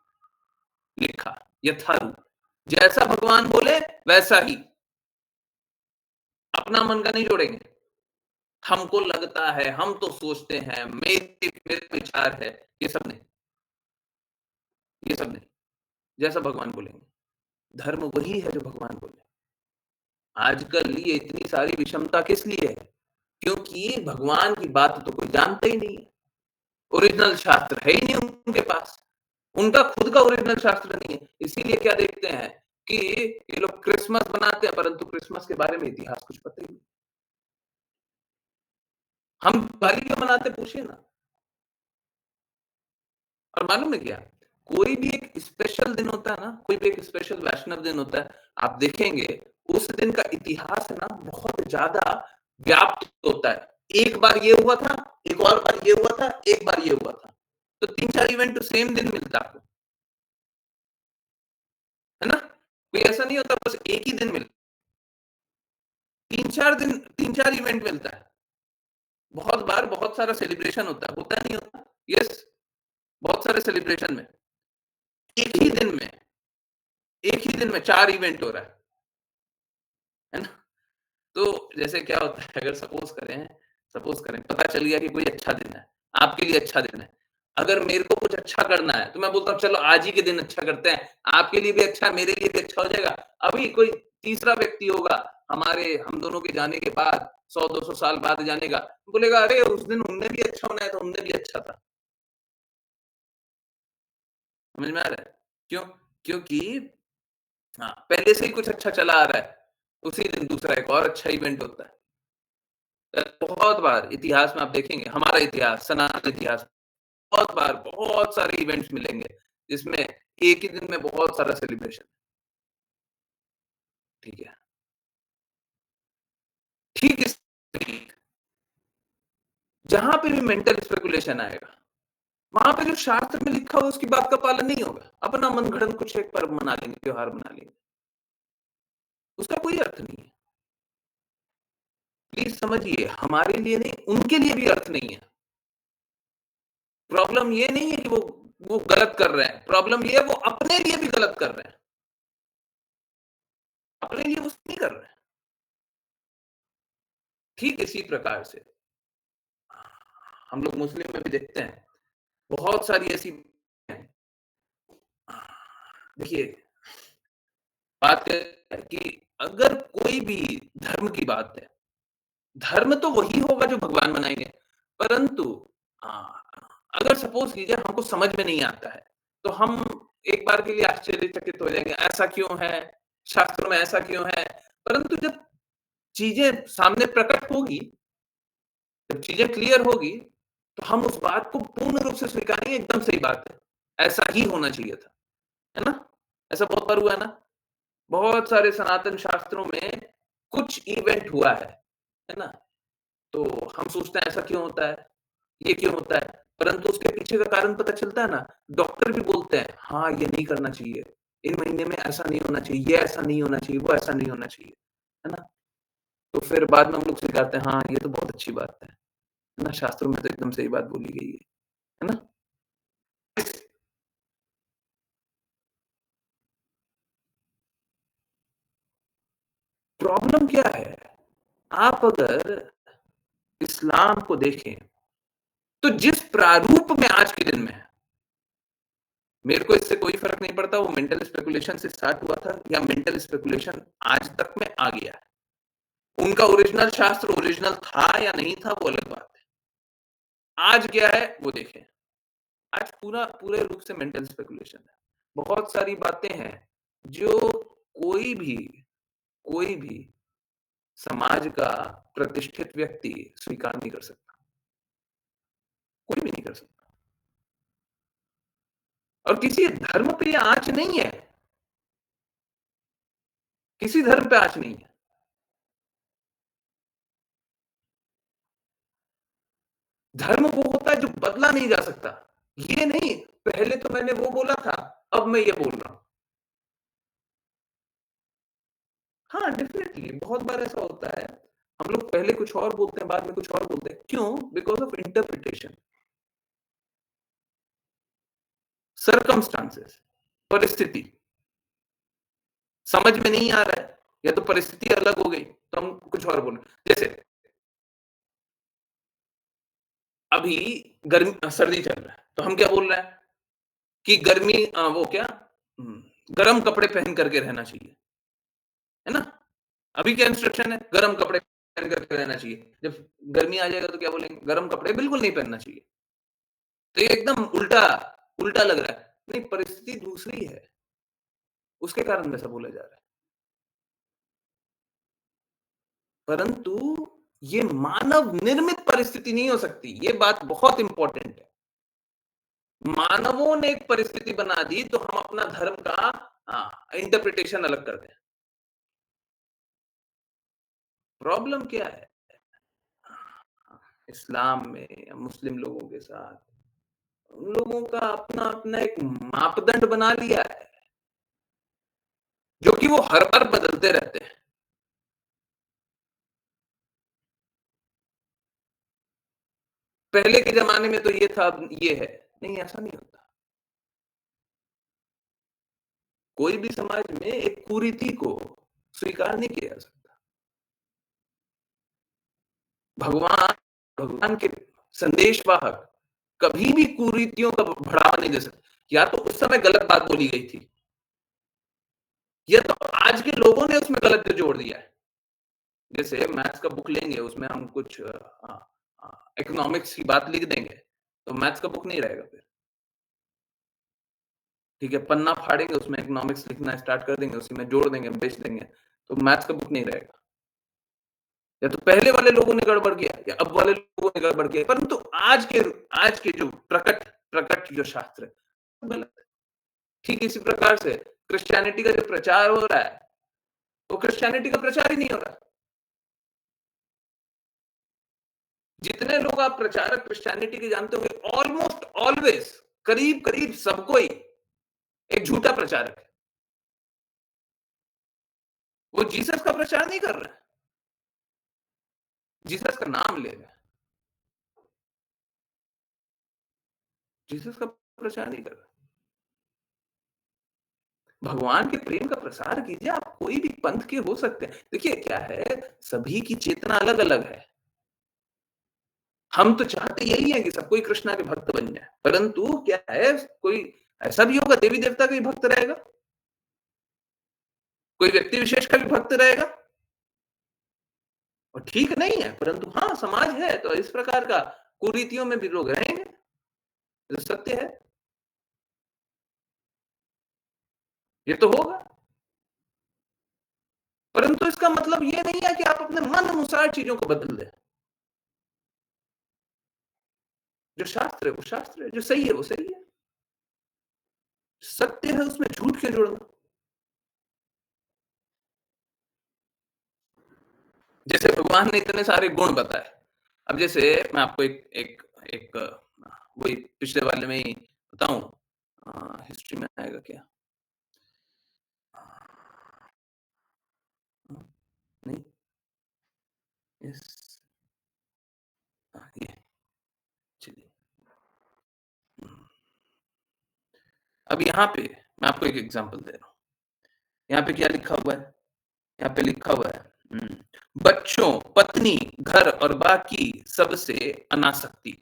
लिखा, यथारूप। जैसा भगवान बोले, वैसा ही। अपना मन का नहीं जोड़ेंगे। हमको लगता है, हम तो सोचते हैं, मेरे विचार है, ये सब नहीं, ये सब नहीं। जैसा भगवान बोलेंगे। धर्म वही है जो भगवान बोले। आजकल ये इतनी सारी विषमता किस लिए है? क्योंकि भगवान की बात तो कोई जानता ही नहीं है। ओरिजिनल शास्त्र है ही नहीं उनके पास। उनका खुद का ओरिजिनल शास्त्र नहीं है। इसीलिए क्या देखते हैं कि ये लोग क्रिसमस मनाते हैं, परंतु क्रिसमस के बारे में इतिहास कुछ पता ही नहीं। हम दिवाली क्यों मनाते, पूछिए ना। और मालूम है क्या? कोई भी एक स्पेशल दिन होता है ना, कोई भी एक स्पेशल वैष्णव दिन होता है, आप देखेंगे उस दिन का इतिहास है ना बहुत ज़्यादा व्याप्त होता है। एक बार ये हुआ था, एक और बार ये हुआ था, एक बार ये हुआ था। तो 3-4 इवेंट तो सेम दिन मिलता है आपको, है ना? कोई ऐसा नहीं होता बस एक ही दिन मिलता है। 3-4 दिन 3-4 इवेंट मिलता है। बहुत बार बहुत सारा सेलिब्रेशन होता है नहीं होता? यस, बहुत सारे सेलिब्रेशन में, एक ही दिन में एक ही दिन में 4 इवेंट हो रहा है ना? तो जैसे क्या होता है अगर सपोज़ करें पता चल गया कि कोई अच्छा दिन है, आपके लिए अच्छा दिन है। अगर मेरे को कुछ अच्छा करना है, तो मैं बोलता हूँ चलो आज ही के दिन अच्छा करते हैं, आपके लिए भी अच्छा है, मेरे लिए भी अच्छा हो जाएगा। अभी कोई तीसरा व्यक्ति होगा, हम दोनों के जाने के बाद 100-200 साल बाद जानेगा, बोलेगा अरे उस दिन उनने भी अच्छा होना है तो उनने भी अच्छा था। समझ में आ रहा है? क्यों? क्योंकि हाँ, पहले से ही कुछ अच्छा चला आ रहा है, उसी दिन दूसरा एक और अच्छा इवेंट होता है। बहुत बार इतिहास में आप देखेंगे, हमारा इतिहास, सनातन इतिहास, बहुत बार बहुत सारे इवेंट्स मिलेंगे, जिसमें एक ही दिन में बहुत सारा सेलिब्रेशन, ठीक है। ठीक इस जहाँ पे भी मेंटल स्पेकुलेशन आएगा, वहाँ पे जो शास्त्र में लिखा हो उसकी बात का पालन नहीं होगा। अपना मनगढ़ंत कुछ एक पर्व मना लेंगे, त्योहार मना लेंगे, उसका कोई अर्थ नहीं है। प्लीज़ समझिए, हमारे लिए नहीं, उनके लिए भी अर्थ नहीं है। प्रॉब्लम ये नहीं है कि वो गलत कर रहे हैं, प्रॉब्लम ये है वो अपने लिए भी गलत कर रहे हैं, अपने लिए वो नहीं कर रहे हैं। ठीक इसी प्रकार से हम लोग मुस्लिम में भी देखते हैं, बहुत सारी ऐसी देखिए, बात क्या है कि अगर कोई भी धर्म की बात है, धर्म तो वही होगा जो भगवान बनाएँगे, परंतु अ, अगर सपोज़ कीजिए हमको समझ में नहीं आता है, तो हम एक बार के लिए आश्चर्यचकित हो जाएँगे, ऐसा क्यों है? शास्त्रों में ऐसा क्यों है? परंतु जब चीज़ें सामने प्रकट होगी, जब चीज़ें क्लियर होगी, तो हम उस बात को पूर्ण रूप से स्वीकारेंगे, एकदम सही बात है। ऐसा ही होना चाहिए था, है ना? ऐसा बहुत बार हुआ है ना? बहुत सारे सनातन शास्त्रों में कुछ इवेंट हुआ है ना? तो हम सोचते हैं ऐसा क्यों होता है? ये क्यों होता है? परंतु उसके पीछे का कारण पता चलता है ना, डॉक्टर भी बोलते हैं, हाँ, ये नहीं करना चाहिए, इन महीने में ऐसा नहीं होना चाहिए, ये ऐसा नहीं होना चाहिए, वो ऐसा नहीं होना चाहिए, है ना? तो फिर बाद में हम लोग स्वीकारते हैं, हाँ, ये तो बहुत अच्छी बात है ना? शास्त्रों में तो एकदम सही बात बोली गई है ना? प्रॉब्लम क्या है? आप अगर इस्लाम को देखें, तो जिस प्रारूप में आज के दिन में है, मेरे को इससे कोई फ़र्क नहीं पड़ता वो मेंटल स्पेकुलेशन से स्टार्ट हुआ था या मेंटल स्पेकुलेशन आज तक में आ गया है। उनका ओरिजिनल शास्त्र ओरिजिनल था या नहीं था वो अलग बात है। आज क्या है वो देखें। आज पूरे रूप से मेंटल स्पेकुलेशन है। बहुत सारी बातें हैं जो कोई भी कोई भी समाज का प्रतिष्ठित व्यक्ति स्वीकार नहीं कर सकता। कोई भी नहीं कर सकता। और किसी धर्म पे ये आँच नहीं है। किसी धर्म पे आँच नहीं है। धर्म वो होता है जो बदला नहीं जा सकता। ये नहीं, पहले तो मैंने वो बोला था, अब मैं ये बोल रहा हूँ। हाँ, डेफ़िनिटली बहुत बार ऐसा होता है। हम लोग पहले कुछ और बोलते हैं, बाद में कुछ और बोलते हैं। क्यों? बिकॉज़ ऑफ इंटरप्रिटेशन, सर्कमस्टेंसेस, परिस्थिति। समझ में नहीं आ रहा है, या तो परिस्थिति अलग हो गई, तो हम कुछ और बोल रहे हैं। जैसे अभी सर्दी चल रहा है, तो हम क्या बोल रहे हैं कि वो क्या गरम कपड़े पहन कर के रहना चाहिए, है ना? अभी क्या इंस्ट्रक्शन है? गरम कपड़े पहन कर के रहना चाहिए। जब गर्मी आ जाएगा तो क्या बोलेंगे? गरम कपड़े बिल्कुल नहीं पहनना चाहिए। तो ये एकदम उल्टा उल्टा लग रहा है। नहीं, परिस्थिति दूसरी है, उसके कारण वैसा बोला जा रहा है। परंतु ये मानव निर्मित परिस्थिति नहीं हो सकती, ये बात बहुत इम्पोर्टेंट है। मानवों ने एक परिस्थिति बना दी तो हम अपना धर्म का इंटरप्रिटेशन अलग कर दें। प्रॉब्लम क्या है? इस्लाम में या मुस्लिम लोगों के साथ, उन लोगों का अपना-अपना एक मापदंड बना लिया है, जो कि वो हर बार बदलते रहते हैं। पहले के ज़माने में तो ये था, अब ये है। नहीं, ऐसा नहीं होता। कोई भी समाज में एक कुरीति को स्वीकार नहीं किया जा सकता। भगवान भगवान के संदेशवाहक कभी भी कुरीतियों का बढ़ावा नहीं दे सकते। या तो उस समय गलत बात बोली गई थी, या तो आज के लोगों ने उसमें गलत जोड़ दिया है। जैसे मैथ्स का बुक लेंगे, उसमें हम कुछ इकोनॉमिक्स की बात लिख देंगे, तो मैथ्स का बुक नहीं रहेगा फिर। ठीक है, पन्ना फाड़ेंगे, उसमें इकोनॉमिक्स लिखना स्टार्ट कर देंगे, उसी में जोड़ देंगे, बेच देंगे, तो मैथ्स का बुक नहीं रहेगा। या तो पहले वाले लोगों ने गड़बड़ किया या अब वाले लोगों ने गड़बड़ किया, परंतु आज के जो प्रकट प्रकट जो शास्त्र है, वो गलत है। ठीक इसी प्रकार से क्रिश्चियनिटी का जो प्रचार हो रहा है, वो क्रिश्चियनिटी का प्रचार ही नहीं हो रहा। जितने लोग आप प्रचारक क्रिश्चियनिटी के जानते होंगे, ऑलमोस्ट ऑलवेज करीब-करीब सब कोई एक झूठा प्रचारक है। वो जीसस का प्रचार नहीं कर रहा है, जीसस का नाम ले रहा है, जीसस का प्रचार नहीं कर रहा। भगवान के प्रेम का प्रसार कीजिए, आप कोई भी पंथ के हो सकते हैं। देखिए क्या है, सभी की चेतना अलग-अलग है। हम तो चाहते यही है कि सब कोई कृष्णा के भक्त बन जाए, परंतु क्या है, कोई ऐसा भी होगा देवी-देवता का भी भक्त रहेगा, कोई व्यक्ति विशेष का भी भक्त रहेगा, और ठीक नहीं है, परंतु हाँ, समाज है तो इस प्रकार का कुरीतियों में भी लोग रहेंगे, ये सत्य है, ये तो होगा। परंतु इसका मतलब ये नहीं है कि आप अपने मन अनुसार चीज़ों को बदल दें। जो शास्त्र है वो शास्त्र है, जो सही है वो सही है। सत्य है, उसमें झूठ क्यों जोड़ना? जैसे भगवान ने इतने सारे गुण बताए। अब जैसे मैं आपको एक एक एक वही पिछले वाले में ही बताऊँ, हिस्ट्री में आएगा क्या? नहीं, यस, ये चलिए। अब यहाँ पे मैं आपको एक एग्ज़ाम्पल दे रहा हूँ। यहाँ पे क्या लिखा हुआ है? यहाँ पे लिखा हुआ है, बच्चों, पत्नी, घर और बाकी सबसे अनासक्ति।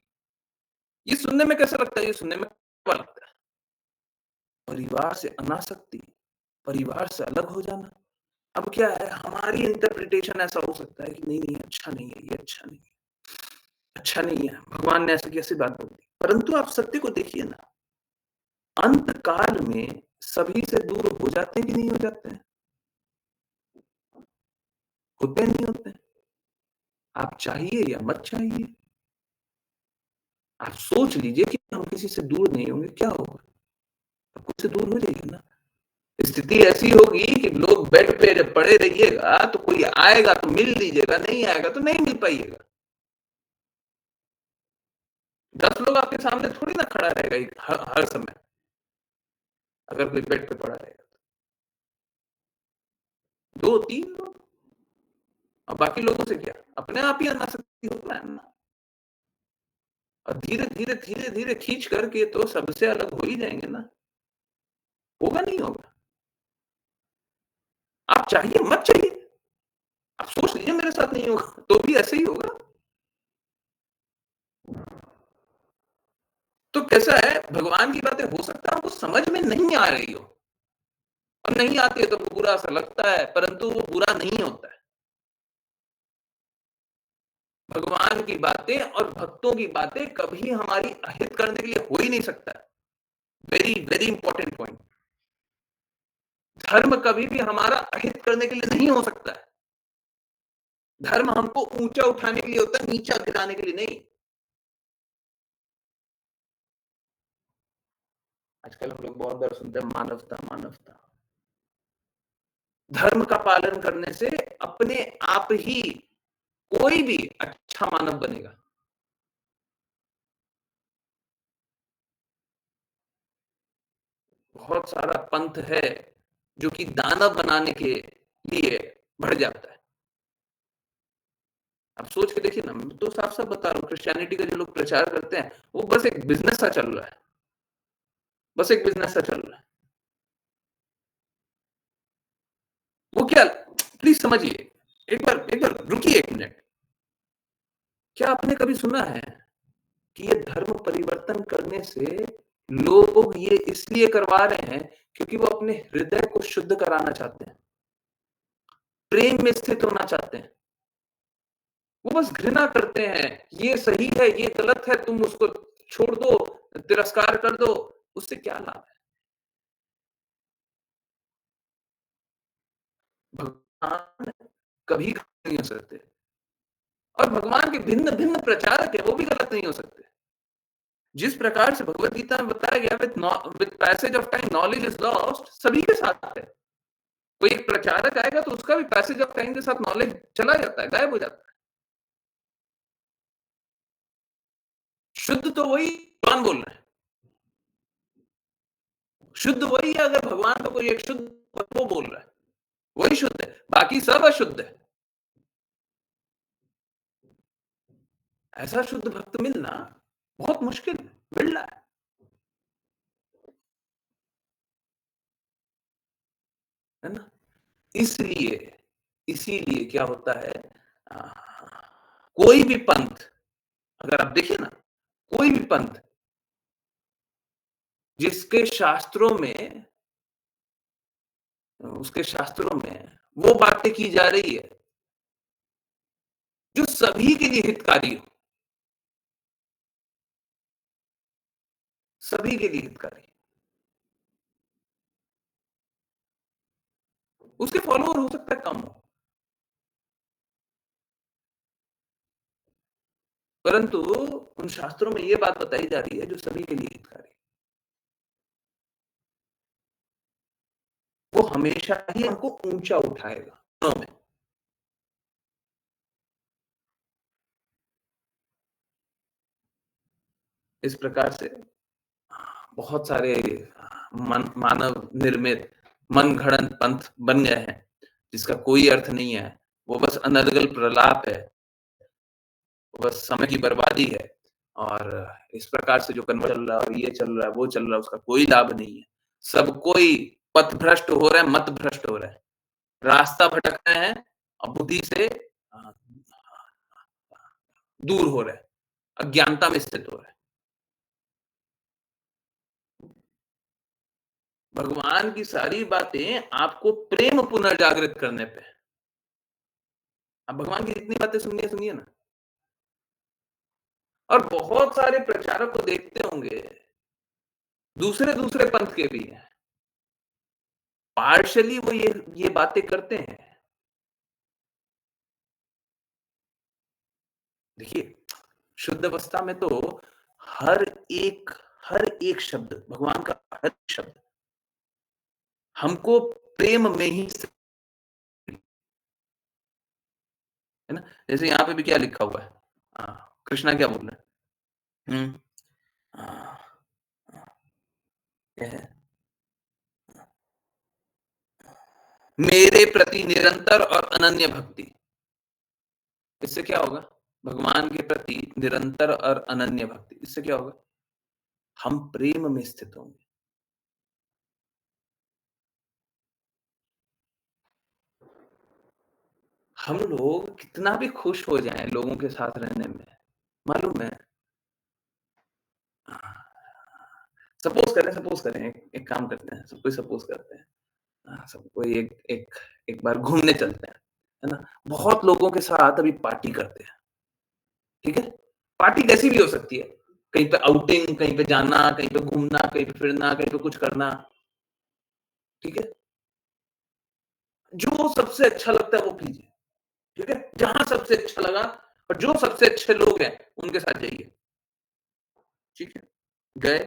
ये सुनने में कैसा लगता है? ये सुनने में क्या लगता है? परिवार से अनासक्ति, परिवार से अलग हो जाना। अब क्या है, हमारी इंटरप्रिटेशन ऐसा हो सकता है कि नहीं, नहीं अच्छा नहीं है, ये अच्छा नहीं है, अच्छा नहीं है, भगवान ने ऐसी कैसी बात बोल दी। परंतु आप सत्य को देखिए ना, अंत काल में सभी से दूर हो जाते हैं कि नहीं हो जाते हैं? होते हैं, नहीं होते हैं? आप चाहिए या मत चाहिए, आप सोच लीजिए कि हम किसी से दूर नहीं होंगे, क्या होगा? आप खुद से दूर हो जाइए ना। स्थिति ऐसी होगी कि लोग बेड पे जब पड़े रहिएगा तो कोई आएगा तो मिल लीजिएगा, नहीं आएगा तो नहीं मिल पाइएगा। 10 लोग आपके सामने थोड़ी ना खड़ा रहेगा हर समय, अगर कोई बेड पे पड़ा रहेगा। 2-3 लोग, और बाकी लोगों से क्या? अपने आप ही अनासक्ति होता है ना। और धीरे-धीरे, धीरे-धीरे खींच करके तो सबसे अलग हो ही जाएँगे ना। होगा, नहीं होगा? आप चाहिए, मत चाहिए। आप सोच लीजिए मेरे साथ नहीं होगा, तो भी ऐसे ही होगा। तो कैसा है, भगवान की बातें हो सकता है हमको समझ में नहीं आ रही हो, और नहीं आती है तो बुरा सा लगता है, परंतु वो बुरा नहीं होता है। भगवान की बातें और भक्तों की बातें कभी हमारी अहित करने के लिए हो ही नहीं सकता है। Very, very important point. धर्म कभी भी हमारा अहित करने के लिए नहीं हो सकता है। धर्म हमको ऊँचा उठाने के लिए होता है, नीचा गिराने के लिए नहीं। आजकल हम लोग बहुत बार सुनते हैं मानवता, मानवता। धर्म का पालन करने से अपने आप ही कोई भी अच्छा मानव बनेगा। बहुत सारा पंथ है जो कि दानव बनाने के लिए बढ़ जाता है। आप सोच के देखिए ना, मैं तो साफ-साफ बता रहा हूँ, क्रिश्चियनिटी का जो लोग प्रचार करते हैं, वो बस एक बिज़नेस सा चल रहा है। बस एक बिज़नेस सा चल रहा है। वो क्या, प्लीज़ समझिए, एक बार रुकिए 1 मिनट। क्या आपने कभी सुना है कि ये धर्म परिवर्तन करने से लोग ये इसलिए करवा रहे हैं क्योंकि वो अपने हृदय को शुद्ध कराना चाहते हैं, प्रेम में स्थित होना चाहते हैं। वो बस घृणा करते हैं, ये सही है, ये गलत है, तुम उसको छोड़ दो, तिरस्कार कर दो, उससे क्या लाभ है? भगवान कभी गलत नहीं हो सकते, और भगवान के भिन्न-भिन्न प्रचारक हैं, वो भी गलत नहीं हो सकते। जिस प्रकार से भगवद गीता में बताया गया, with passage of time knowledge is lost, सभी के साथ है। कोई एक प्रचारक आएगा तो उसका भी पैसेज ऑफ टाइम के साथ नॉलेज चला जाता है, गायब हो जाता है। शुद्ध तो वही भगवान बोल रहे हैं, शुद्ध वही है। अगर भगवान का कोई एक शुद्ध वो बोल रहा है, वही शुद्ध है, बाकी सब अशुद्ध है। ऐसा शुद्ध भक्त मिलना बहुत मुश्किल है, मिल रहा है ना? इसलिए इसीलिए क्या होता है, आ, कोई भी पंथ, अगर आप देखिए ना, कोई भी पंथ जिसके शास्त्रों में, उसके शास्त्रों में वो बातें की जा रही है जो सभी के लिए हितकारी हो, सभी के लिए हितकारी, उसके फॉलोअर हो सकता है कम हो, परंतु उन शास्त्रों में ये बात बताई जा रही है जो सभी के लिए हितकारी है। वो हमेशा ही हमको ऊंचा उठाएगा में। इस प्रकार से बहुत सारे मानव निर्मित मनगढ़ंत पंथ बन गए हैं जिसका कोई अर्थ नहीं है। वो बस अनर्गल प्रलाप है, वो बस समय की बर्बादी है, और इस प्रकार से जो कन्वर्ट चल रहा है और ये चल रहा है, वो चल रहा है, उसका कोई लाभ नहीं है। सब कोई पथभ्रष्ट हो रहा है, मतभ्रष्ट हो रहा है, रास्ता भटक रहे हैं और बुद्धि से दूर हो रहे हैं, अज्ञानता में स्थित हो रहे हैं। भगवान की सारी बातें आपको प्रेम पुनर्जागृत करने पे है। आप भगवान की जितनी बातें सुनिए, सुनिए ना। और बहुत सारे प्रचारक को देखते होंगे, दूसरे-दूसरे पंथ के भी हैं। पार्शियली वो ये बातें करते हैं। देखिए, शुद्ध अवस्था में तो हर एक हर एक शब्द, भगवान का हर एक शब्द हमको प्रेम में ही है ना? जैसे यहाँ पे भी क्या लिखा हुआ है? कृष्णा क्या बोल रहे हैं? हुँ। हाँ, क्या है? मेरे प्रति निरंतर और अनन्य भक्ति। इससे क्या होगा? भगवान के प्रति निरंतर और अनन्य भक्ति, इससे क्या होगा? हम प्रेम में स्थित होंगे। हम लोग कितना भी खुश हो जाएँ लोगों के साथ रहने में, मालूम है? सपोज़ करें एक एक काम करते हैं, सब कोई सपोज़ करते हैं। सब कोई एक एक एक बार घूमने चलते हैं, है ना? बहुत लोगों के साथ अभी पार्टी करते हैं, ठीक है? पार्टी कैसी भी हो सकती है, कहीं पे आउटिंग, कहीं पे जाना, कहीं पे घूमना, कहीं पे फिरना, कहीं पे कुछ करना, ठीक है? जो सबसे अच्छा लगता है वो कीजिए, ठीक है? जहाँ सबसे अच्छा लगा और जो सबसे अच्छे लोग हैं, उनके साथ जाइए, ठीक है? गए,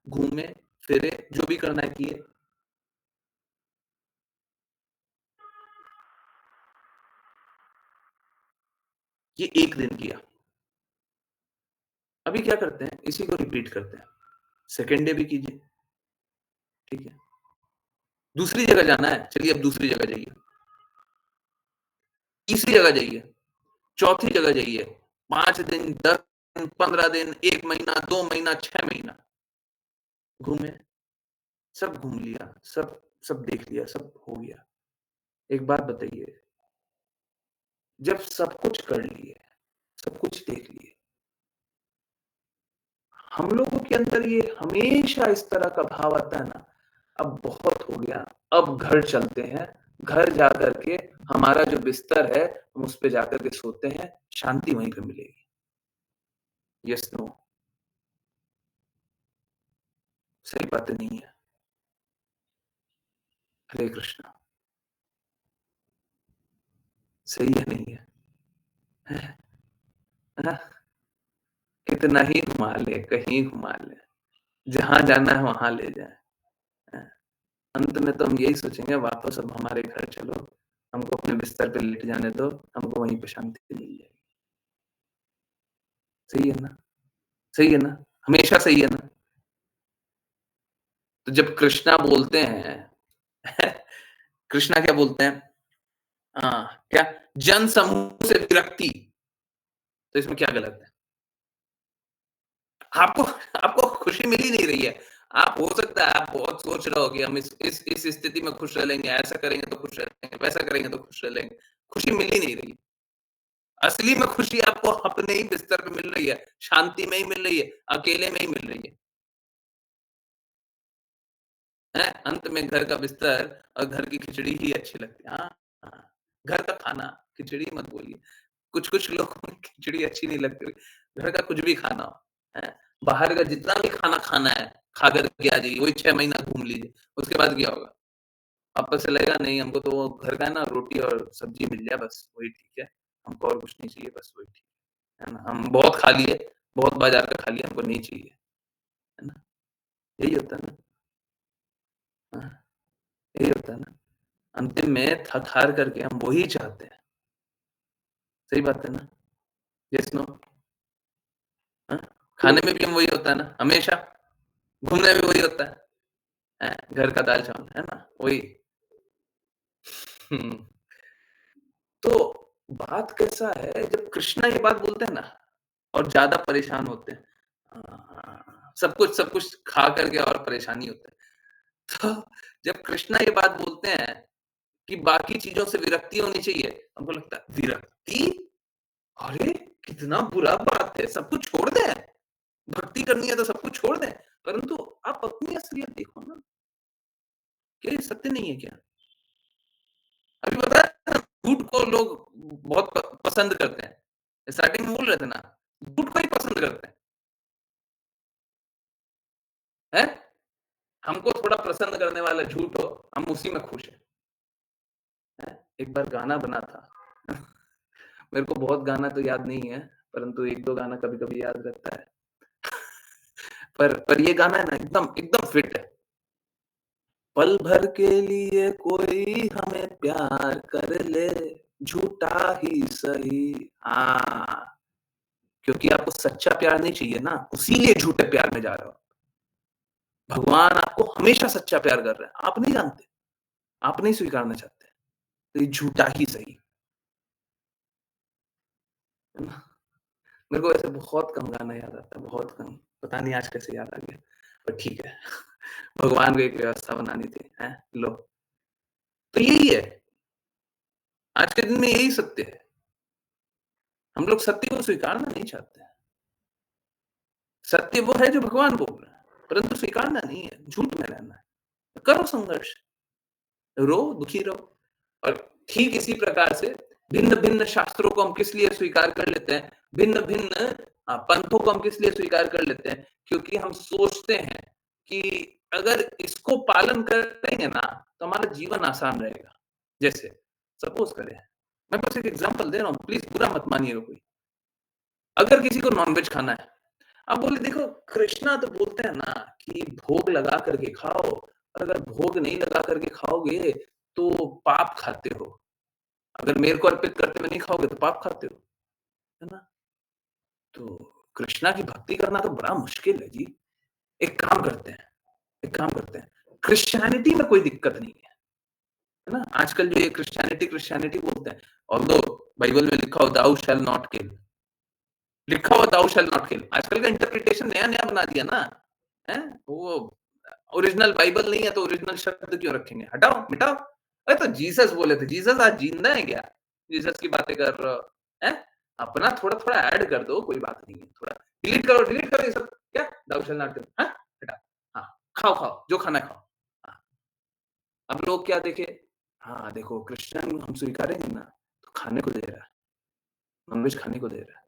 घूमे, फेरे, जो भी करना है किए। ये 1 दिन किया। अभी क्या करते हैं, इसी को रिपीट करते हैं। सेकंड डे भी कीजिए, ठीक है? दूसरी जगह जाना है, चलिए अब दूसरी जगह जाइए। तीसरी जगह जाइए, चौथी जगह जाइए, 5 दिन, 10 दिन, 15 दिन, 1 महीना, 2 महीना, 6 महीना घूमे, सब घूम लिया, सब सब देख लिया, सब हो गया। एक बात बताइए, जब सब कुछ कर लिए, सब कुछ देख लिए, हम लोगों के अंदर ये हमेशा इस तरह का भाव आता है ना, अब बहुत हो गया, अब घर चलते हैं, घर जाकर के हमारा जो बिस्तर है, हम उस पे जाकर के सोते हैं, शांति वहीं पे मिलेगी। Yes, no? सही बातें नहीं है। हरे कृष्णा, सही है नहीं है? हैं? हैं? कितना ही घुमा ले, कहीं घुमा ले, जहाँ जाना है वहाँ ले जाए। हैं? अंत में तो हम यही सोचेंगे वापस अब हमारे घर चलो, हमको अपने बिस्तर पे लेट जाने दो, हमको वहीं पे शांति मिल जाएगी। सही है ना? सही है ना? हमेशा सही है ना? तो जब कृष्णा बोलते हैं कृष्णा क्या बोलते हैं? क्या? जन समूह से विरक्ति, तो इसमें क्या गलत है? आपको आपको खुशी मिल ही नहीं रही है। आप हो सकता है आप बहुत सोच रहे हो कि हम इस स्थिति में खुश रह लेंगे, ऐसा करेंगे तो खुश रहेंगे, वैसा करेंगे तो खुश रह लेंगे। खुशी मिल ही नहीं रही। असली में खुशी आपको अपने ही बिस्तर पे मिल रही है, शांति में ही मिल रही है, अकेले में ही मिल रही है। हैं? अंत में घर का बिस्तर और घर की खिचड़ी ही अच्छी लगती है। हाँ, हाँ। घर का खाना, खिचड़ी मत बोलिए। कुछ-कुछ लोगों को खिचड़ी अच्छी नहीं लगती। घर का कुछ भी खाना हो, हैं? बाहर का जितना भी खाना खाना है, खा कर के आ जाइए, वही 6 महीना घूम लीजिए। उसके बाद क्या होगा? वापस से लगेगा नहीं हमको तो वो घर का ना रोटी और सब्ज़ी मिल जाए बस वही ठीक है। हमको और कुछ नहीं चाहिए बस वही ठीक है ना? हम बहुत खा लिए, बहुत बाज़ार का खा लिया, हमको नहीं चाहिए, है ना? यही होता है ना? हाँ, यही होता है ना? अंतिम में थक-हार करके हम वही चाहते हैं। सही बात है ना? Yes, no? हाँ? खाने में भी हम वही होता है ना? हमेशा? घूमने में भी वही होता है। घर का दाल-चावल, है ना? वही। हुँ। तो बात कैसा है जब कृष्णा ये बात बोलते हैं ना और ज़्यादा परेशान होते हैं। सब कुछ खा कर के और परेशानी होते हैं। तो जब कृष्णा ये बात बोलते हैं कि बाकी चीज़ों से विरक्ति होनी चाहिए, हमको लगता है विरक्ति? अरे! कितना बुरा बात है, सब कुछ छोड़ दें। भक्ति करनी है तो सब कुछ छोड़ दें। परंतु आप अपनी असलियत देखो ना, क्या ये सत्य नहीं है क्या? अभी बताया ना झूठ को लोग बहुत पसंद करते हैं। स्टार्टिंग में बोल रहे थे ना, झूठ को ही पसंद करते हैं। हैं? हमको थोड़ा प्रसन्न करने वाला झूठ हो, हम उसी में खुश हैं। हैं? एक बार गाना बना था। मेरे को बहुत गाना तो याद नहीं है, परंतु 1-2 गाना कभी-कभी याद रहता है। पर ये गाना है ना एकदम एकदम फिट है। पल भर के लिए कोई हमें प्यार कर ले, झूठा ही सही। क्योंकि आपको सच्चा प्यार नहीं चाहिए ना, इसीलिए झूठे प्यार में जा रहे हो। भगवान आपको हमेशा सच्चा प्यार कर रहे हैं, आप नहीं जानते, आप नहीं स्वीकारना चाहते, तो ये झूठा ही सही, है ना? मेरे को ऐसे बहुत कम गाना याद आता है, बहुत कम, पता नहीं आज कैसे याद आ गया, पर ठीक है। भगवान को एक व्यवस्था बनानी थी, हैं? लो, तो यही है, आज के दिन में यही सत्य है। हम लोग सत्य को स्वीकारना नहीं चाहते हैं। सत्य वो है जो भगवान बोल रहे हैं, परंतु स्वीकारना नहीं है, झूठ में रहना है। करो संघर्ष, रो, दुखी रहो और ठीक इसी प्रकार से भिन्न-भिन्न शास्त्रों को हम किस लिए स्वीकार कर लेते हैं, भिन्न-भिन्न पंथों को हम किस लिए स्वीकार कर लेते हैं, क्योंकि हम सोचते हैं कि अगर इसको पालन करेंगे ना, तो हमारा जीवन आसान रहेगा। जैसे सपोज़ करें, मैं बस एक एग्ज़ाम्पल दे रहा हूँ, प्लीज़ बुरा मत मानिएगा कोई। अगर किसी को नॉन-वेज खाना है, आप बोले देखो कृष्णा तो बोलते हैं ना कि भोग लगा करके खाओ, और अगर भोग नहीं लगा करके खाओगे तो पाप खाते हो। अगर मेरे को अर्पित करते हुए नहीं खाओगे तो पाप खाते हो, है ना? तो कृष्णा की भक्ति करना तो बड़ा मुश्किल है जी। एक काम करते हैं, एक काम करते हैं, क्रिश्चियनिटी में कोई दिक्कत नहीं है ना? आजकल जो ये क्रिश्चियनिटी क्रिश्चियनिटी बोलते हैं, ऑल्दो बाइबल में लिखा हो दाऊ शैल नॉट किल, लिखा हुआ दाऊ शैल नॉट किल, आजकल का इंटरप्रिटेशन नया-नया बना दिया ना, हैं? वो ओरिजिनल बाइबल नहीं है तो ओरिजिनल शब्द क्यों रखेंगे? हटाओ, मिटाओ। अरे तो जीसस बोले थे, जीसस आज जिंदा है क्या? जीसस की बातें कर रहे हो, हैं? अपना थोड़ा-थोड़ा ऐड कर दो, कोई बात नहीं है। थोड़ा डिलीट करो ये सब। क्या? दाऊ शैल नॉट किल, हाँ? हटाओ। हाँ, खाओ, जो खाना है खाओ। हाँ, अब लोग क्या देखे? हाँ, देखो क्रिश्चियन हम स्वीकारेंगे ना, तो खाने को दे रहा है, नॉन-वेज खाने को दे रहा है।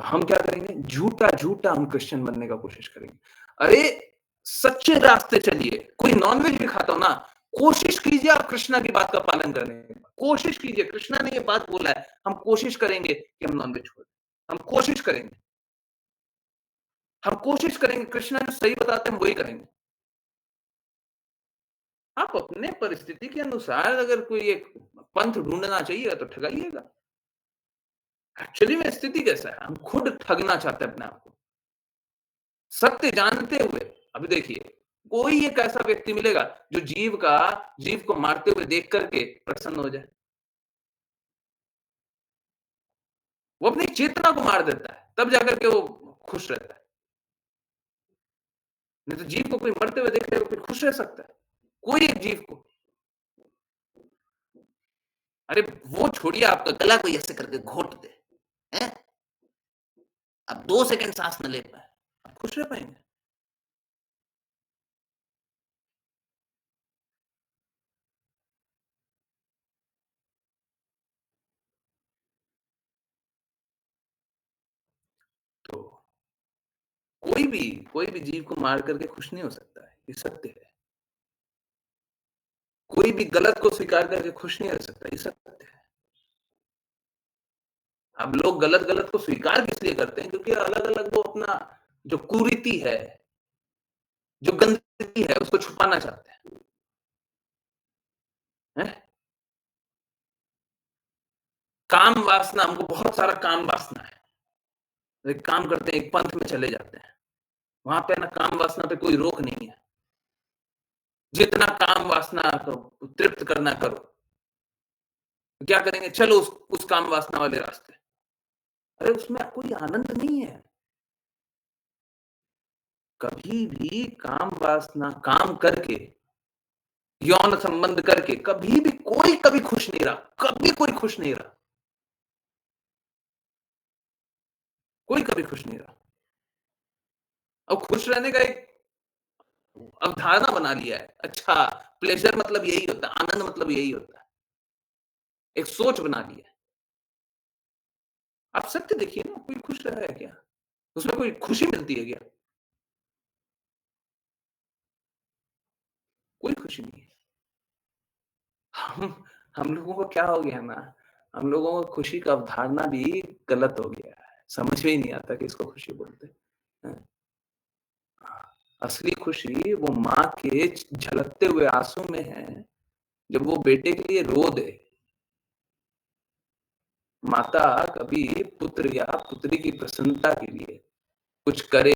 हम क्या करेंगे? झूठा-झूठा हम क्रिश्चियन बनने का कोशिश करेंगे। अरे! सच्चे रास्ते चलिए। कोई नॉन-वेज भी खाता हो ना, कोशिश कीजिए आप कृष्णा की बात का पालन करने की। कोशिश कीजिए, कृष्णा ने ये बात बोला है, हम कोशिश करेंगे कि हम नॉन-वेज छोड़ दें। हम कोशिश करेंगे। हम कोशिश करेंगे, कृष्णा जो सही बताते हैं, हम वही करेंगे। आप अपने परिस्थिति के अनुसार अगर कोई एक पंथ ढूँढना चाहिए, तो ठगाइएगा। एक्चुअली में स्थिति कैसा है? हम खुद ठगना चाहते हैं अपने आप को। सत्य जानते हुए, अभी देखिए, कोई एक ऐसा व्यक्ति मिलेगा जो जीव को मारते हुए देख करके प्रसन्न हो जाए। वो अपनी चेतना को मार देता है, तब जाकर के वो खुश रहता है। नहीं तो जीव को कोई मरते हुए देख लेगा, कोई खुश रह सकता है? कोई एक जीव को। अरे वो छोड़िए, आपका गला कोई ऐसे करके घोट दे, हैं? आप 2 सेकंड साँस ना ले पाएँ, आप खुश रह पाएँगे? तो कोई भी जीव को मार करके खुश नहीं हो सकता है, ये सत्य है। कोई भी गलत को स्वीकार करके खुश नहीं रह सकता, ये सत्य है। अब लोग गलत-गलत को स्वीकार किस लिए करते हैं? क्योंकि अलग-अलग वो अपना जो कुरीति है, जो गंदगी है, उसको छुपाना चाहते हैं। हैं? काम वासना, हमको बहुत सारा काम वासना है। एक काम करते हैं, एक पंथ में चले जाते हैं। वहाँ पे ना काम वासना पे कोई रोक नहीं है। जितना काम वासना को तृप्त करना करो। क्या करेंगे? चलो उस काम वासना वाले रास्ते। अरे उसमें कोई आनंद नहीं है। कभी भी काम वासना काम करके, यौन संबंध करके कभी भी कोई कभी खुश नहीं रहा। कभी कोई खुश नहीं रहा। कोई कभी खुश नहीं रहा। और खुश रहने का एक अवधारणा बना लिया है। अच्छा, प्लेज़र मतलब यही होता है, आनंद मतलब यही होता है। एक सोच बना ली है। आप सत्य देखिए ना, कोई खुश रह रहा है क्या? उसमें कोई खुशी मिलती है क्या? कोई खुशी नहीं है। हम हम लोगों को क्या हो गया ना, हम लोगों को खुशी का अवधारणा भी गलत हो गया है। समझ में ही नहीं आता कि इसको खुशी बोलते हैं। असली खुशी वो माँ के झलकते हुए आँसू में है, जब वो बेटे के लिए रो दे। माता कभी पुत्र या पुत्री की प्रसन्नता के लिए कुछ करे,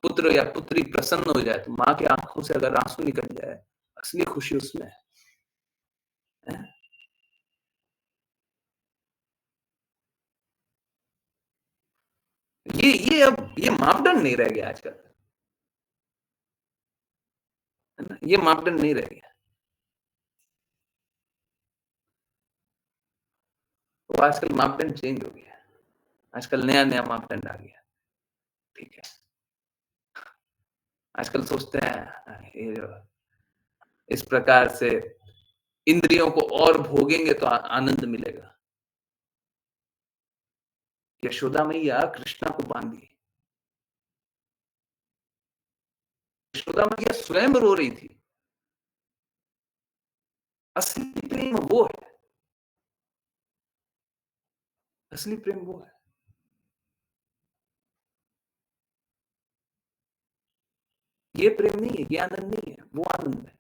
पुत्र या पुत्री प्रसन्न हो जाए, तो माँ की आँखों से अगर आँसू निकल जाए, असली खुशी उसमें है। ये मापदंड नहीं रह गया आजकल, है ना? ये मापदंड नहीं रह गया। वो आजकल मापदंड चेंज हो गया है। आजकल नया-नया मापदंड आ गया। ठीक है। आजकल सोचते हैं ये जो इस प्रकार से इंद्रियों को और भोगेंगे तो आनंद मिलेगा। यशोदा मैया कृष्णा को बांधी। यशोदा मैया स्वयं रो रही थी। असली प्रेम वो है। असली प्रेम वो है। ये प्रेम नहीं है, ये आनंद नहीं है, वो आनंद है।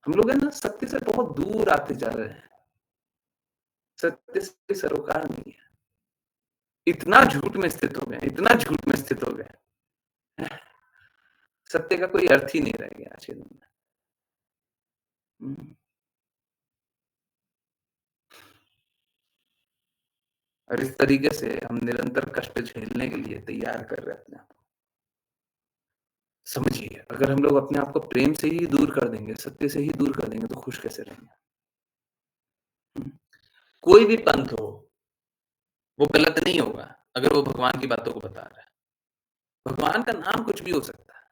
हम लोग है ना सत्य से बहुत दूर आते जा रहे हैं। सत्य से सरोकार नहीं है। इतना झूठ में स्थित हो गए, इतना झूठ में स्थित हो गए। सत्य का कोई अर्थ ही नहीं रह गया आज के दिन में। और इस तरीके से हम निरंतर कष्ट झेलने के लिए तैयार कर रहे हैं अपने आप को। समझिए, अगर हम लोग अपने आप को प्रेम से ही दूर कर देंगे, सत्य से ही दूर कर देंगे, तो खुश कैसे रहेंगे? कोई भी पंथ हो, वो गलत नहीं होगा अगर वो भगवान की बातों को बता रहा है। भगवान का नाम कुछ भी हो सकता है,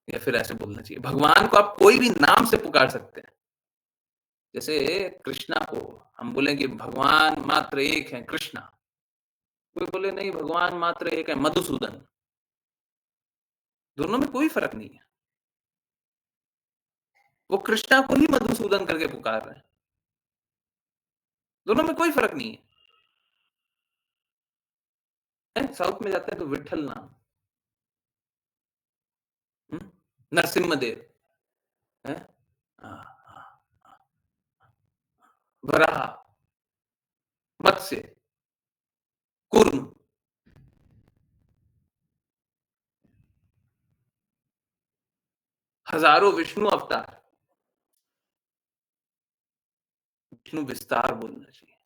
या फिर ऐसे बोलना चाहिए, भगवान को आप कोई भी नाम से पुकार सकते हैं। जैसे कृष्णा को हम बोले कि भगवान मात्र एक है कृष्णा, कोई बोले नहीं भगवान मात्र एक है मधुसूदन, दोनों में कोई फर्क नहीं है। वो कृष्णा को ही मधुसूदन करके पुकार रहे हैं, दोनों में कोई फर्क नहीं है। साउथ में जाते हैं तो विठल नाम, नरसिम्हदेव है, वराह, मत्स्य, कूर्म, हजारों विष्णु अवतार। विष्णु विस्तार बोलना चाहिए।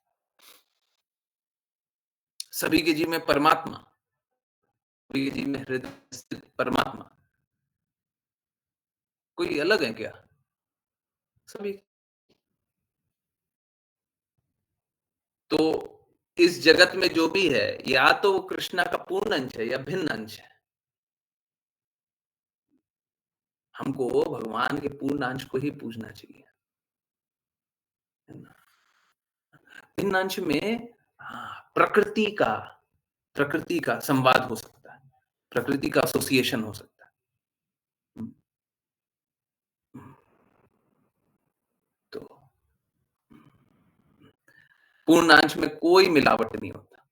सभी के जीव में परमात्मा, सभी के जीव में हृदय स्थित परमात्मा, कोई अलग है क्या? सभी। तो इस जगत में जो भी है, या तो वो कृष्णा का पूर्ण अंश है या भिन्न अंश है। हमको भगवान के पूर्ण अंश को ही पूजना चाहिए। भिन्न अंश में प्रकृति का संवाद हो सकता है, प्रकृति का एसोसिएशन हो सकता है। तो पूर्णांश में कोई मिलावट नहीं होता।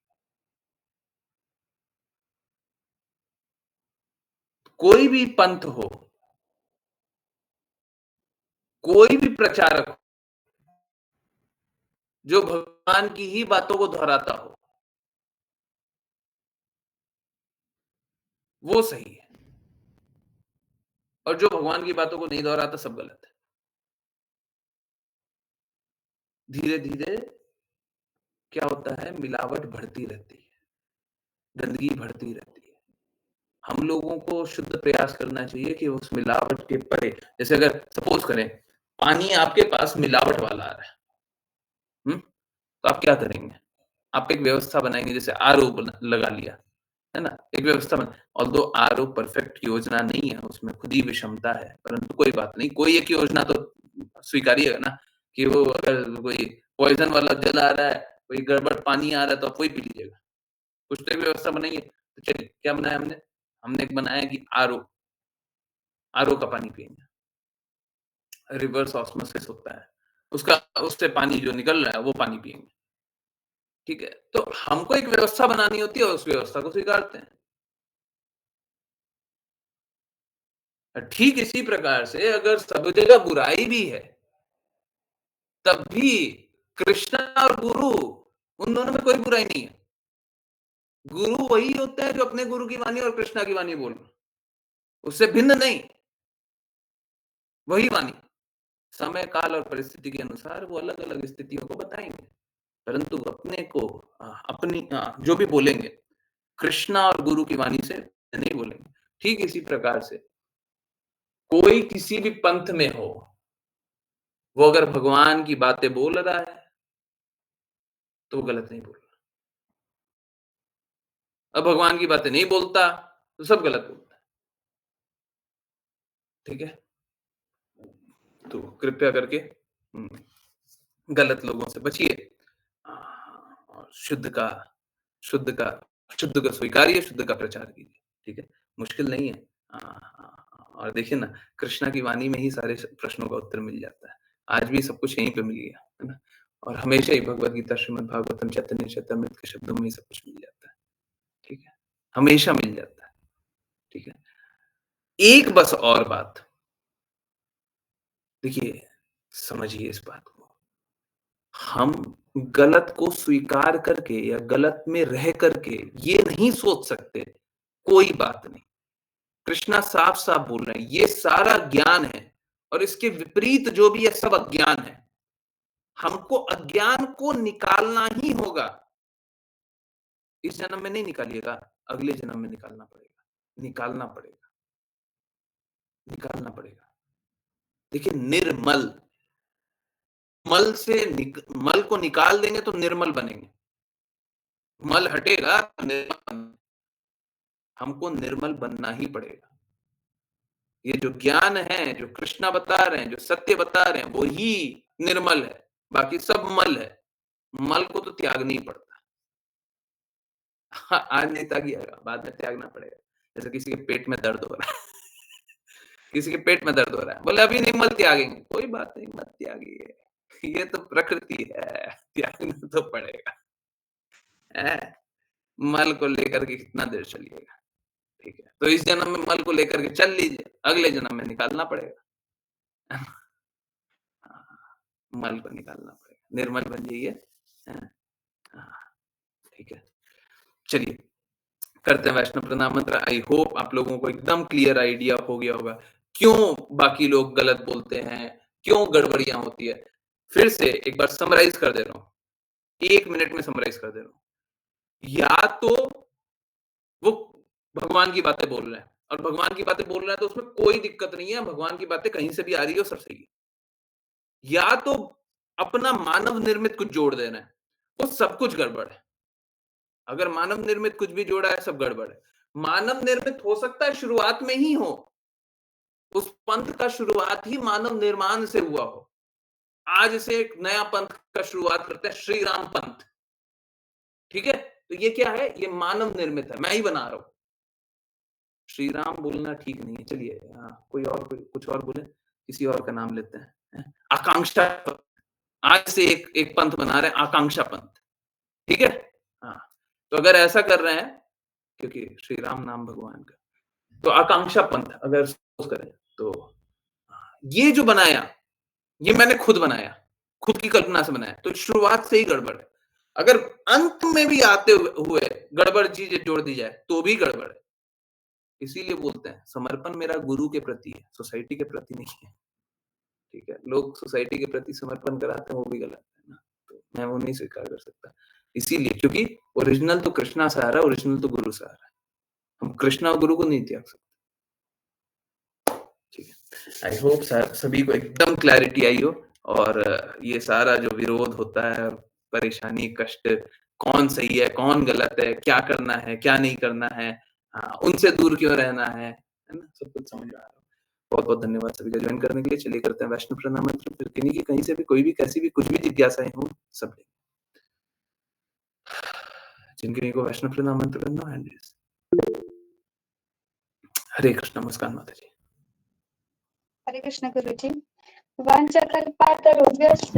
कोई भी पंथ हो, कोई भी प्रचारक हो, जो भगवान की ही बातों को दोहराता हो, वो सही है। और जो भगवान की बातों को नहीं दोहराता, सब गलत है। धीरे-धीरे क्या होता है, मिलावट बढ़ती रहती है, गंदगी बढ़ती रहती है। हम लोगों को शुद्ध प्रयास करना चाहिए कि उस मिलावट के परे, जैसे अगर सपोज करें, पानी आपके पास मिलावट वाला आ रहा है, तो आप क्या करेंगे? आप एक व्यवस्था बनाएँगे, जैसे आरओ बना लगा लिया, है ना? एक व्यवस्था बना, ऑल्दो आरओ परफेक्ट योजना नहीं है, उसमें खुद ही विषमता है, परंतु कोई बात नहीं, कोई एक योजना तो स्वीकारिएगा ना, कि वो अगर कोई पॉइज़न वाला जल आ रहा है, कोई गड़बड़ पानी आ रहा है, तो आप वही पी लीजिएगा। कुछ तो एक व्यवस्था बनाइए। तो चलिए, क्या बनाया हमने? हमने एक बनाया कि आरओ, आरओ का पानी पिएँगे। रिवर्स ऑस्मोसिस होता है। उसका उससे पानी जो निकल रहा है, वो पानी पिएँगे। ठीक है? तो हमको एक व्यवस्था बनानी होती है और उस व्यवस्था को स्वीकारते हैं। ठीक इसी प्रकार से अगर सब जगह बुराई भी है, तब भी कृष्ण और गुरु, उन दोनों में कोई बुराई नहीं है। गुरु वही होता है जो अपने गुरु की वाणी और कृष्णा की वाणी बोल रहा है, उससे भिन्न नहीं, वही वाणी। समय, काल और परिस्थिति के अनुसार वो अलग-अलग स्थितियों को बताएँगे, परंतु अपने को अपनी जो भी बोलेंगे, कृष्णा और गुरु की वाणी से नहीं बोलेंगे। ठीक इसी प्रकार से कोई किसी भी पंथ में हो, वो अगर भगवान की बातें बोल रहा है, तो वो गलत नहीं बोल रहा। अब भगवान की बातें नहीं बोलता, तो सब गलत बोलता है। ठीक है? तो कृपया करके गलत लोगों से बचिए। और शुद्ध का शुद्ध का स्वीकारिए, शुद्ध का प्रचार कीजिए। ठीक है? मुश्किल नहीं है। और देखिए ना, कृष्णा की वाणी में ही सारे प्रश्नों का उत्तर मिल जाता है। आज भी सब कुछ यहीं पे मिल गया, है ना? और हमेशा ही भगवद गीता, श्रीमद् भागवतम, चैतन्य चरितामृत के शब्दों में ही सब कुछ मिल जाता है, ठीक है? हमेशा मिल जाता है, ठीक है? एक बस और बात, देखिए समझिए इस बात को, हम गलत को स्वीकार करके या गलत में रह करके ये नहीं सोच सकते, कोई बात नहीं। कृष्णा साफ-साफ बोल रहे हैं, ये सारा ज्ञान है और इसके विपरीत जो भी है सब अज्ञान है। हमको अज्ञान को निकालना ही होगा। इस जन्म में नहीं निकालिएगा, अगले जन्म में निकालना पड़ेगा, निकालना पड़ेगा, निकालना पड़ेगा। देखिए निर्मल, मल से मल को निकाल देंगे तो निर्मल बनेंगे। मल हटेगा तो निर्मल, हमको निर्मल बनना ही पड़ेगा। ये जो ज्ञान है, जो कृष्णा बता रहे हैं, जो सत्य बता रहे हैं, वो ही निर्मल है, बाकी सब मल है। मल को तो त्यागना ही पड़ता है। हाँ, आज नहीं त्यागिएगा, बाद में त्यागना पड़ेगा। जैसे किसी के पेट में दर्द हो रहा है किसी के पेट में दर्द हो रहा है, बोले अभी नहीं मल त्यागेंगे, कोई बात नहीं मत त्यागिए, ये तो प्रकृति है, त्यागना तो पड़ेगा। हैं? मल को लेकर के कितना देर चलिएगा, ठीक है? तो इस जन्म में मल को लेकर के चल लीजिए, अगले जन्म में निकालना पड़ेगा। हाँ, मल को निकालना पड़ेगा, निर्मल बन जाइए। हैं? हाँ, ठीक है। चलिए, करते हैं वैष्णव प्रणाम मंत्र। आई होप आप लोगों को एकदम क्लियर आइडिया हो गया होगा, क्यों बाकी लोग गलत बोलते हैं, क्यों गड़बड़ियाँ होती है। फिर से एक बार समराइज़ कर दे रहा हूँ, 1 मिनट में समराइज़ कर दे रहा हूँ। या तो वो भगवान की बातें बोल रहे हैं और भगवान की बातें बोल रहे हैं तो उसमें कोई दिक्कत नहीं है, भगवान की बातें कहीं से भी आ रही है और सब सही है। या तो अपना मानव निर्मित कुछ जोड़ दे रहे हैं, वो सब कुछ गड़बड़ है। अगर मानव निर्मित कुछ भी जोड़ा है, सब गड़बड़ है। मानव निर्मित हो सकता है शुरुआत में ही हो, उस पंथ का शुरुआत ही मानव निर्माण से हुआ हो। आज से एक नया पंथ का शुरुआत करते हैं, श्री राम पंथ, ठीक है? तो ये क्या है? ये मानव निर्मित है, मैं ही बना रहा हूं। श्री राम बोलना ठीक नहीं है, चलिए कोई कुछ और बोले, किसी और का नाम लेते हैं। आकांक्षा, आज से एक पंथ बना रहे हैं, आकांक्षा पंथ, ठीक है? हाँ, तो अगर ऐसा कर रहे हैं, क्योंकि श्री राम नाम भगवान का, तो आकांक्षा पंथ अगर सपोज करें, तो ये जो बनाया, ये मैंने खुद बनाया, खुद की कल्पना से बनाया, तो शुरुआत से ही गड़बड़ है। अगर अंत में भी आते हुए गड़बड़ चीजें जोड़ दी जाए, तो भी गड़बड़ है। इसीलिए बोलते हैं समर्पण मेरा गुरु के प्रति है, सोसाइटी के प्रति नहीं है, ठीक है? लोग सोसाइटी के प्रति समर्पण कराते हैं, वो भी गलत है ना, तो मैं वो नहीं स्वीकार कर सकता। इसीलिए, क्योंकि ओरिजिनल तो कृष्णा से आ रहा है, ओरिजिनल तो गुरु से आ रहा है। हम कृष्णा और गुरु को नहीं त्याग सकते, ठीक है? आई होप सभी को एकदम क्लैरिटी आई हो, और ये सारा जो विरोध होता है, परेशानी, कष्ट, कौन सही है, कौन गलत है, क्या करना है, क्या नहीं करना है, उनसे दूर क्यों रहना है ना? सब कुछ समझ में आ रहा है। बहुत-बहुत धन्यवाद सभी का ज्वाइन करने के लिए। चलिए करते हैं वैष्णव प्रणाम मंत्र, फिर किन्हीं की कहीं से भी कोई भी कैसी भी कुछ भी जिज्ञासाएँ हों, सब लें। जिनके को वैष्णव प्रणाम मंत्र करना है, हरे कृष्ण। नमस्कार माता जी। हरे कृष्ण गुरुजी। वाञ्छकल्पतरुभ्यश्च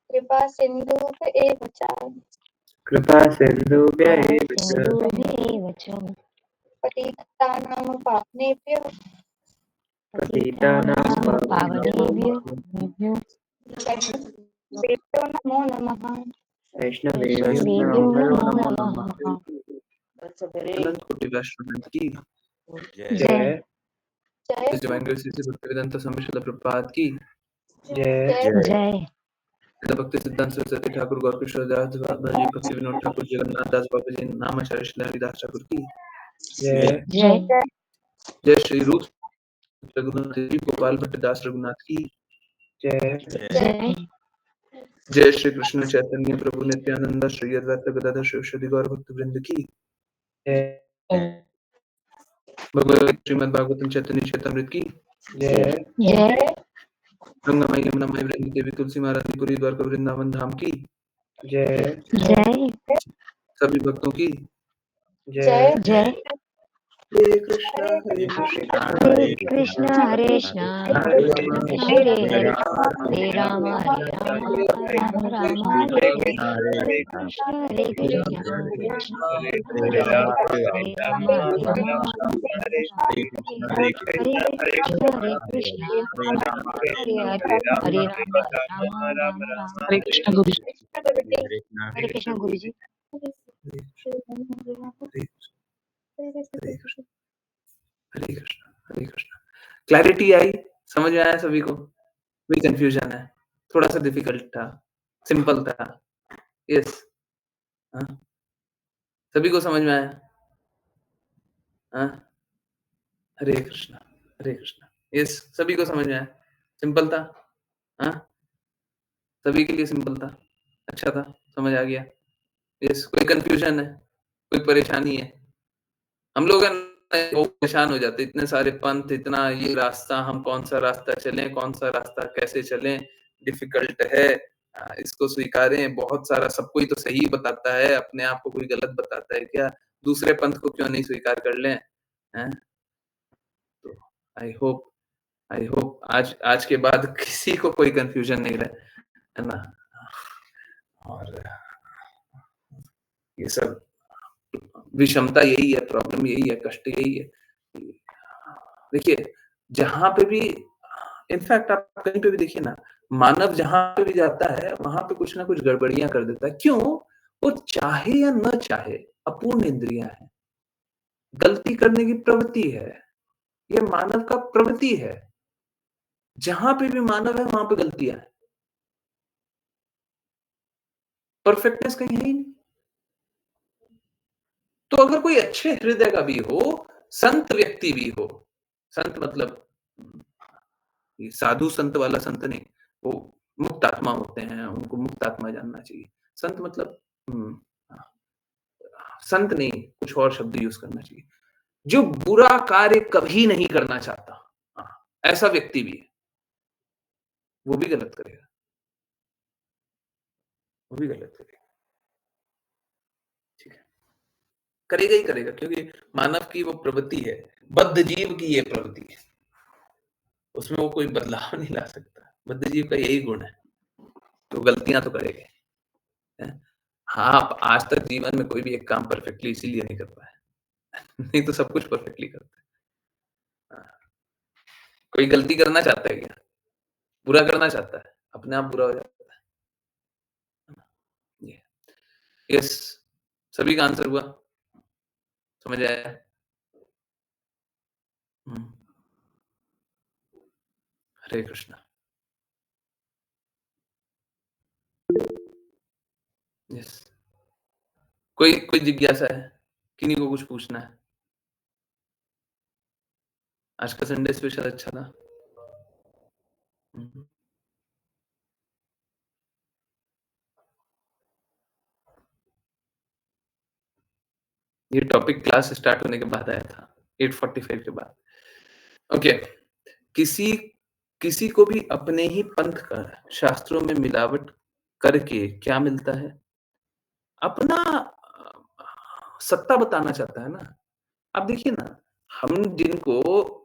कृपा सिन्धुभ्य एव च पतितानां पावनेभ्यो वैष्णवेभ्यो नमो नमः। अनंत कोटि वैष्णव की जय जय इस डिवाइन ग्रेस से भक्तिवेदांत स्वामी श्रील प्रभुपाद की जय जय भक्ति सिद्धांत सरस्वती ठाकुर गौरकिशोर दास भजी भक्ति विनोद ठाकुर जगन्नाथ दास बाबा जी नाम आचार्य श्री हरिदास ठाकुर की जय जय जय श्री रूप रघुनाथ जी गोपाल भट्ट दास रघुनाथ की जय जय जय श्री कृष्ण चैतन्य प्रभु नित्यानंद श्री अद्वैत गदाधर शिवशक्ति गौर भक्त वृंद की जय भगवत श्रीमद् भागवतम चैतन्य चैतमृत की जय जय गंगामयी यमुनामयी वृंद देवी तुलसी महारानी पुरी द्वारका वृंदावन धाम की जय जय सभी भक्तों की जय जय हरे कृष्णा हरे कृष्णा हरे कृष्णा हरे कृष्णा हरे राम हरे हरे राम हरे राम हरे राम राम राम हरे हरे हरे कृष्णा हरे कृष्णा हरे हरे हरे राम हरे राम हरे कृष्णा हरे हरे राम राम राम हरे कृष्ण गुरु जी। हरे कृष्णा गुरु जी। हरे कृष्णा हरे कृष्णा। क्लैरिटी आई? समझ में आया सभी को? कोई कंफ्यूजन है? थोड़ा सा डिफिकल्ट था, सिंपल था। यस, हाँ, सभी को समझ में आया? हाँ, हरे कृष्णा हरे कृष्णा। यस, सभी को समझ में आया? सिंपल था? हाँ, सभी के लिए सिंपल था? अच्छा था, समझ आ गया? यस, कोई कंफ्यूजन है? कोई परेशानी है? हम लोग है ना बहुत परेशान हो जाते हैं, इतने सारे पंथ, इतना ये रास्ता, हम कौन-सा रास्ता चलें, कौन-सा रास्ता कैसे चलें, डिफ़िकल्ट है, इसको स्वीकारें, बहुत सारा सब कोई तो सही बताता है, अपने आप को कोई गलत बताता है क्या? दूसरे पंथ को क्यों नहीं स्वीकार कर लें? हैं? तो आई होप आई होप आज आज के बाद किसी को कोई कन्फ्यूजन नहीं रहे, है ना? और ये सब विषमता यही है, प्रॉब्लम यही है, कष्ट यही है कि देखिए, जहाँ पे भी इनफैक्ट आप कहीं पे भी देखिए ना, मानव जहाँ पे भी जाता है, वहाँ पे कुछ ना कुछ गड़बड़ियाँ कर देता है। क्यों? वो चाहे या ना चाहे, अपूर्ण इंद्रियाँ हैं। गलती करने की प्रवृत्ति है, ये मानव का प्रवृत्ति है। जहाँ पे भी मानव है, वहाँ पे गलतियाँ हैं। परफेक्टनेस कहीं है ही नहीं। तो अगर कोई अच्छे हृदय का भी हो, संत व्यक्ति भी हो, संत मतलब ये साधु संत वाला संत नहीं, वो मुक्त आत्मा होते हैं, उनको मुक्त आत्मा जानना चाहिए। संत मतलब संत नहीं, कुछ और शब्द यूज़ करना चाहिए। जो बुरा कार्य कभी नहीं करना चाहता, ऐसा व्यक्ति भी है, वो भी गलत करेगा, वो भी गलत करेगा, ठीक है। करेगा ही करेगा क्योंकि मानव की वो प्रवृत्ति है, बद्ध जीव की ये प्रवृत्ति है। उसमें वो कोई बदलाव नहीं ला सकता। बद्ध जीव का यही गुण है, तो गलतियाँ तो करेगा ही, हैं। हाँ, आप आज तक जीवन में कोई भी एक काम परफेक्टली इसीलिए नहीं कर पाए, नहीं तो सब कुछ परफेक्टली करते हैं। हाँ, कोई गलती करना चाहता है क्या? बुरा करना चाहता है, अपने आप बुरा हो जाता है। ये यस, सभी का आंसर हुआ? समझ आया? हुँ, हरे कृष्णा। यस, कोई कोई जिज्ञासा है? किन्हीं को कुछ पूछना है? आज का संडे स्पेशल अच्छा था? हुँ, हुँ। ये टॉपिक क्लास स्टार्ट होने के बाद आया था, 8:45 के बाद। ओके, किसी किसी को भी अपने ही पंथ का शास्त्रों में मिलावट करके क्या मिलता है? अपना सत्ता बताना चाहता है ना। अब देखिए ना, हम जिनको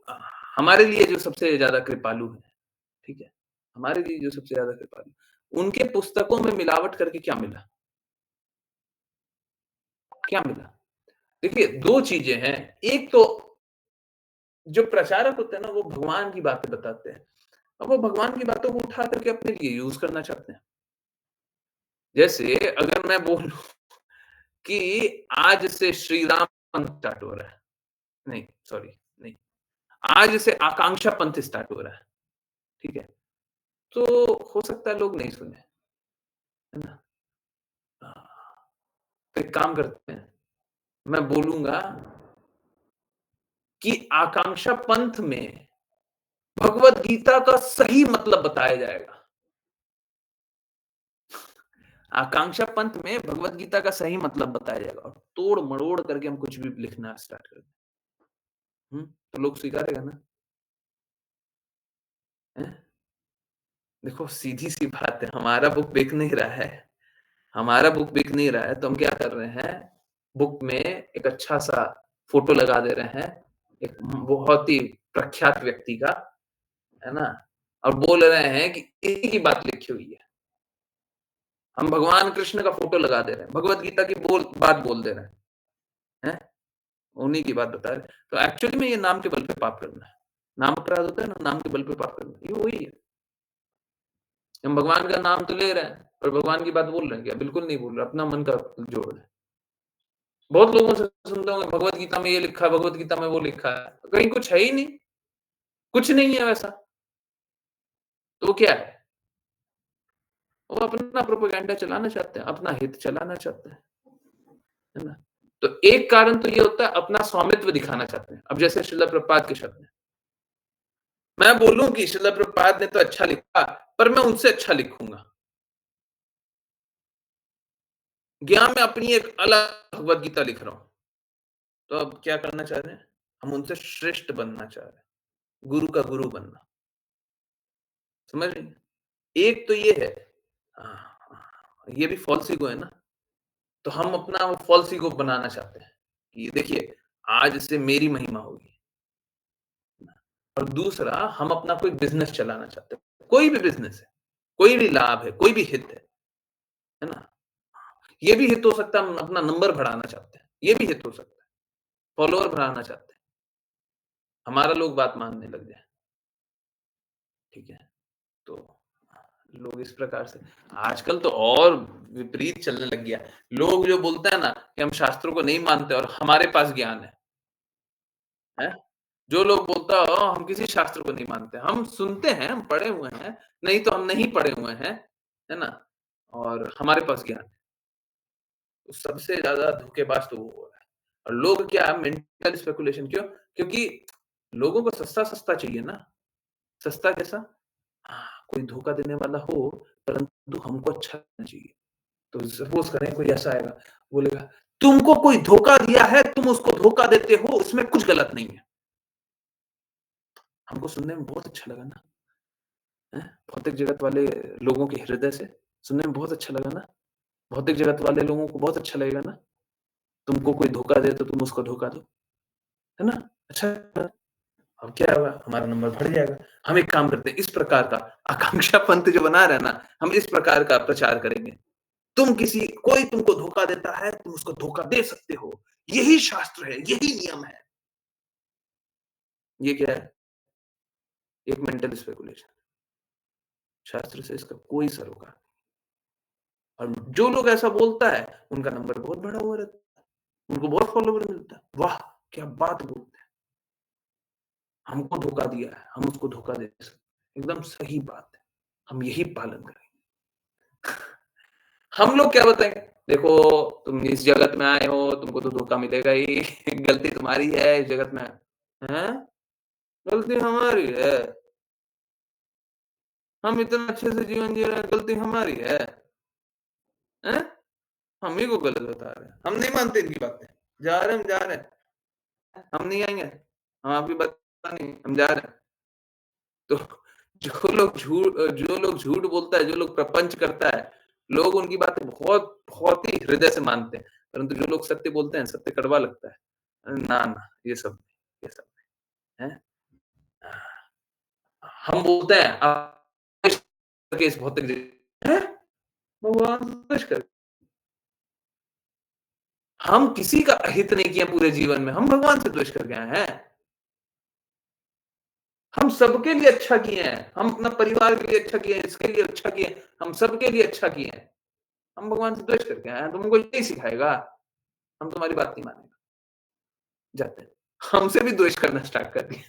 अ, हमारे लिए जो सबसे ज़्यादा कृपालु हैं, ठीक है? हमारे लिए जो सबसे ज़्यादा कृपालु, उनके पुस्तकों में मिलावट करके क्या मिला? क्या मिला? देखिए 2 चीज़ें हैं, एक तो जो प्रचारक होते हैं ना, वो भगवान की बातें बताते हैं। अब वो भगवान की बातों को उठा करके अपने लिए यूज़ करना चाहते हैं। जैसे अगर मैं बोलूँ कि आज से श्री राम पंथ स्टार्ट हो रहा है। नहीं, सॉरी नहीं। आज से आकांक्षा पंथ स्टार्ट हो रहा है, ठीक है? तो हो सकता है लोग नहीं सुने, है ना? तो एक काम करते हैं, मैं बोलूँगा कि आकांक्षा पंथ में भगवत गीता का सही मतलब बताया जाएगा। आकांक्षा पंथ में भगवत गीता का सही मतलब बताया जाएगा और तोड़-मरोड़ करके हम कुछ भी लिखना स्टार्ट कर दें। तो लोग स्वीकारेगा ना? हैं? देखो सीधी-सी बात है, हमारा बुक बिक नहीं रहा है। हमारा बुक बिक नहीं रहा है, तो हम क्या कर रहे हैं, बुक में एक अच्छा-सा फोटो लगा दे रहे हैं, एक बहुत ही प्रख्यात व्यक्ति का, है ना? और बोल रहे हैं कि इन्हीं की बात लिखी हुई है। हम भगवान कृष्ण का फोटो लगा दे रहे हैं, भगवत गीता की बात बोल दे रहे हैं, हैं? उन्हीं की बात बता रहे हैं। तो एक्चुअली में ये नाम के बल पे पाप करना है। नाम अपराध होता है ना, नाम के बल पे पाप करना, ये वही है। हम भगवान का नाम तो ले रहे हैं, पर भगवान की बात बोल रहे हैं क्या? बिल्कुल नहीं बोल रहे, अपना मन का जोड़ रहे हैं। बहुत लोगों से सुनते होंगे भगवत गीता में ये लिखा है, भगवत गीता में वो लिखा है, कहीं कुछ है ही नहीं, कुछ नहीं है वैसा। तो वो क्या है? वो अपना प्रोपेगेंडा चलाना चाहते हैं, अपना हित चलाना चाहते हैं, है ना? तो एक कारण तो ये होता है, अपना स्वामित्व दिखाना चाहते हैं। अब जैसे श्रील प्रभुपाद के शब्द हैं, मैं बोलूं कि श्रील प्रभुपाद ने तो अच्छा लिखा, पर मैं उनसे अच्छा लिखूंगा। ज्ञान में अपनी एक अलग भगवत गीता लिख रहा हूं, तो अब क्या करना चाह रहे हैं? हम उनसे श्रेष्ठ बनना चाह रहे हैं, गुरु का गुरु बनना। समझ रहे हैं? एक तो ये है, ये भी फॉल्स ईगो है ना। तो हम अपना वो फॉल्स ईगो बनाना चाहते हैं कि देखिए, आज से मेरी महिमा होगी। और दूसरा, हम अपना कोई बिजनेस चलाना चाहते हैं, कोई भी बिजनेस है, कोई भी लाभ है, कोई भी हित है ना? ये भी हित हो सकता है, हम अपना नंबर बढ़ाना चाहते हैं, ये भी हित हो सकता है, फॉलोअर बढ़ाना चाहते हैं, हमारा लोग बात मानने लग जाए, ठीक है? तो लोग इस प्रकार से आजकल तो और विपरीत चलने लग गया। लोग जो बोलते हैं ना कि हम शास्त्रों को नहीं मानते और हमारे पास ज्ञान है? जो लोग बोलता हो हम किसी शास्त्र को नहीं मानते, हम सुनते हैं, हम पढ़े हुए हैं, नहीं तो हम नहीं पढ़े हुए हैं, है ना? और हमारे पास ज्ञान है। तो सबसे ज़्यादा धोखेबाज तो वो हो रहा है। और लोग क्या मेंटल स्पेकुलेशन क्यों? क्योंकि लोगों को सस्ता-सस्ता चाहिए ना। सस्ता कैसा? कोई धोखा देने वाला हो, परंतु हमको अच्छा लगना चाहिए। तो सपोज़ करें कोई ऐसा आएगा, बोलेगा, "तुमको कोई धोखा दिया है, तुम उसको धोखा देते हो, इसमें कुछ गलत नहीं है।" हमको सुनने में बहुत अच्छा लगा ना, हैं? भौतिक जगत वाले लोगों के हृदय से सुनने में बहुत अच्छा लगा ना? भौतिक जगत वाले लोगों को बहुत अच्छा लगेगा ना? तुमको कोई धोखा दे तो तुम उसको धोखा दो, है ना? अच्छा लगा। अब क्या होगा? हमारा नंबर बढ़ जाएगा। हम एक काम करते हैं, इस प्रकार का आकांक्षा पंथ जो बना रहा है ना, हम इस प्रकार का प्रचार करेंगे। कोई तुमको धोखा देता है, तुम उसको धोखा दे सकते हो। यही शास्त्र है, यही नियम है। ये क्या है? एक मेंटल स्पेकुलेशन। शास्त्र से इसका कोई सरोकार और जो लोग ऐसा बोलता है, उनका नंबर बहुत बढ़ा हुआ रहता है। उनको बहुत फॉलोवर मिलता है। वाह! क्या बात बोलते हैं। हमको धोखा दिया है, हम उसको धोखा दे सकते हैं। एकदम सही बात है। हम यही पालन करेंगे। हम लोग क्या बताएंगे? देखो, तुम इस जगत में आए हो, तुमको तो धोखा मिलेगा ही। गलती तुम्हारी है इस जगत में। हैं? गलती हमारी है। हम इतना अच्छे से जीवन जी रहे हैं, गलती हमारी है। हैं? हम ही को गलत बता रहे हैं। हम नहीं मानते इनकी बातें। जा रहे हैं, हम जा रहे हैं। हम नहीं आएँगे। हम आपकी बात नहीं, हम जा रहे हैं। तो जो लोग झूठ बोलता है, जो लोग प्रपंच करता है, लोग उनकी बातें बहुत बहुत ही हृदय से मानते हैं। परंतु जो लोग सत्य बोलते हैं, सत्य कड़वा लगता है। ना, ना, ये सब नहीं, हैं? हम बोलते हैं करके इस भौतिक हैं? भगवान से द्वेष कर हम किसी का अहित नहीं किया पूरे जीवन में, हम भगवान से द्वेष करके आए हैं। हम सबके लिए अच्छा किए हैं, हम अपना परिवार के लिए अच्छा किए हैं, इसके लिए अच्छा किए हैं, हम सबके लिए अच्छा किए हैं। हम भगवान से द्वेष करके आए हैं, तुमको यही सिखाएगा, हम तुम्हारी बात नहीं मानेंगे, जाते हैं। हमसे भी द्वेष करना स्टार्ट कर दिया।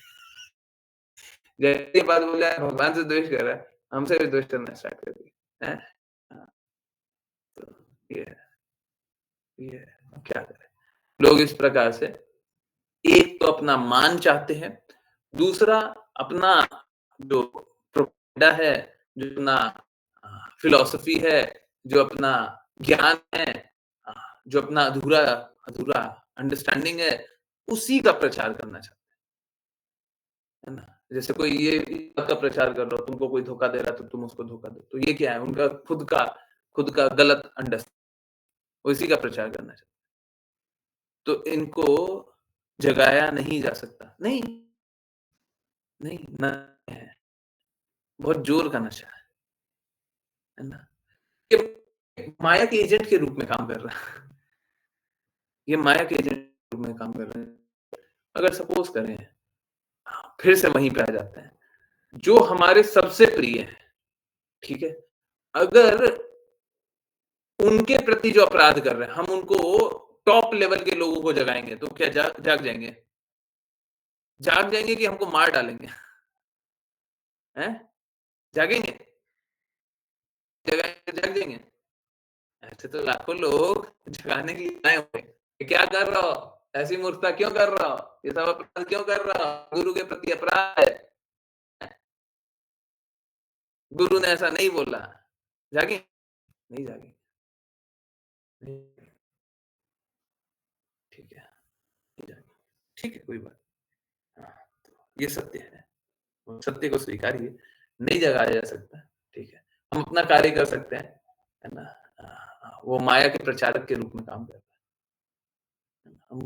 जैसे ये बात बोला है भगवान से द्वेष कर रहा है, हमसे भी द्वेष करना स्टार्ट कर दिया, हैं? हाँ, तो ये है, ये है, अब क्या करें? लोग इस प्रकार से एक तो अपना मान चाहते हैं, दूसरा अपना जो प्रोपेगेंडा है, जो अपना फिलॉसफी है, जो अपना ज्ञान है, अ, जो अपना अधूरा अधूरा अंडरस्टैंडिंग है, उसी का प्रचार करना चाहते हैं, है ना? जैसे कोई ये बात का प्रचार कर रहा हो, तुमको कोई धोखा दे रहा है, तो तुम उसको धोखा दो। तो ये क्या है? उनका खुद का गलत अंडरस्टैंडिंग, उसी का प्रचार करना चाहते हैं। तो इनको जगाया नहीं जा सकता। नहीं, नहीं, न है। बहुत ज़ोर का नशा है ना? ये माया के एजेंट के रूप में काम कर रहा है। ये माया के एजेंट के रूप में काम कर रहे हैं। अगर सपोज़ करें, फिर से वहीं पे आ जाते हैं, जो हमारे सबसे प्रिय हैं, ठीक है? अगर उनके प्रति जो अपराध कर रहे हैं, हम उनको टॉप लेवल के लोगों को जगाएँगे, तो क्या जाग जाएँगे? जाग जाएँगे कि हमको मार डालेंगे? हैं? जागेंगे? जगाएँगे, जाग जाएँगे? ऐसे तो लाखों लोग जगाने के लिए आए हुए हैं। ये क्या कर रहे हो? ऐसी मूर्खता क्यों कर रहे हो? ये सब अपराध क्यों कर रहे हो? गुरु के प्रति अपराध है। गुरु ने ऐसा नहीं बोला। जागे? नहीं जागे। नहीं, ठीक है, नहीं जागे। ठीक है, कोई बात नहीं। हाँ, तो ये सत्य है। सत्य को स्वीकारिए। नहीं जगाया जा सकता, ठीक है। हम अपना कार्य कर सकते हैं, है ना? वो माया के प्रचारक के रूप में काम करता है। हम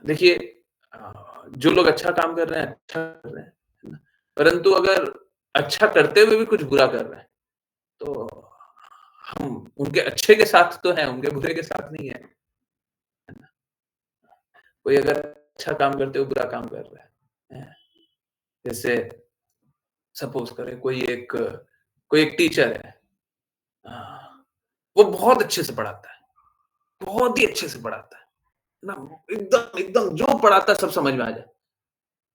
देखिए, जो लोग अच्छा काम कर रहे हैं, अच्छा कर रहे हैं, है ना? परंतु अगर अच्छा करते हुए भी कुछ बुरा कर रहे हैं, तो हम उनके अच्छे के साथ तो हैं, उनके बुरे के साथ नहीं है। है ना? कोई अगर अच्छा काम करते हुए बुरा काम कर रहा है, जैसे सपोज़ करें कोई एक टीचर है, अ, वो बहुत अच्छे से पढ़ाता है, बहुत ही अच्छे से पढ़ाता है ना? एकदम एकदम जो पढ़ाता है सब समझ में आ जाए।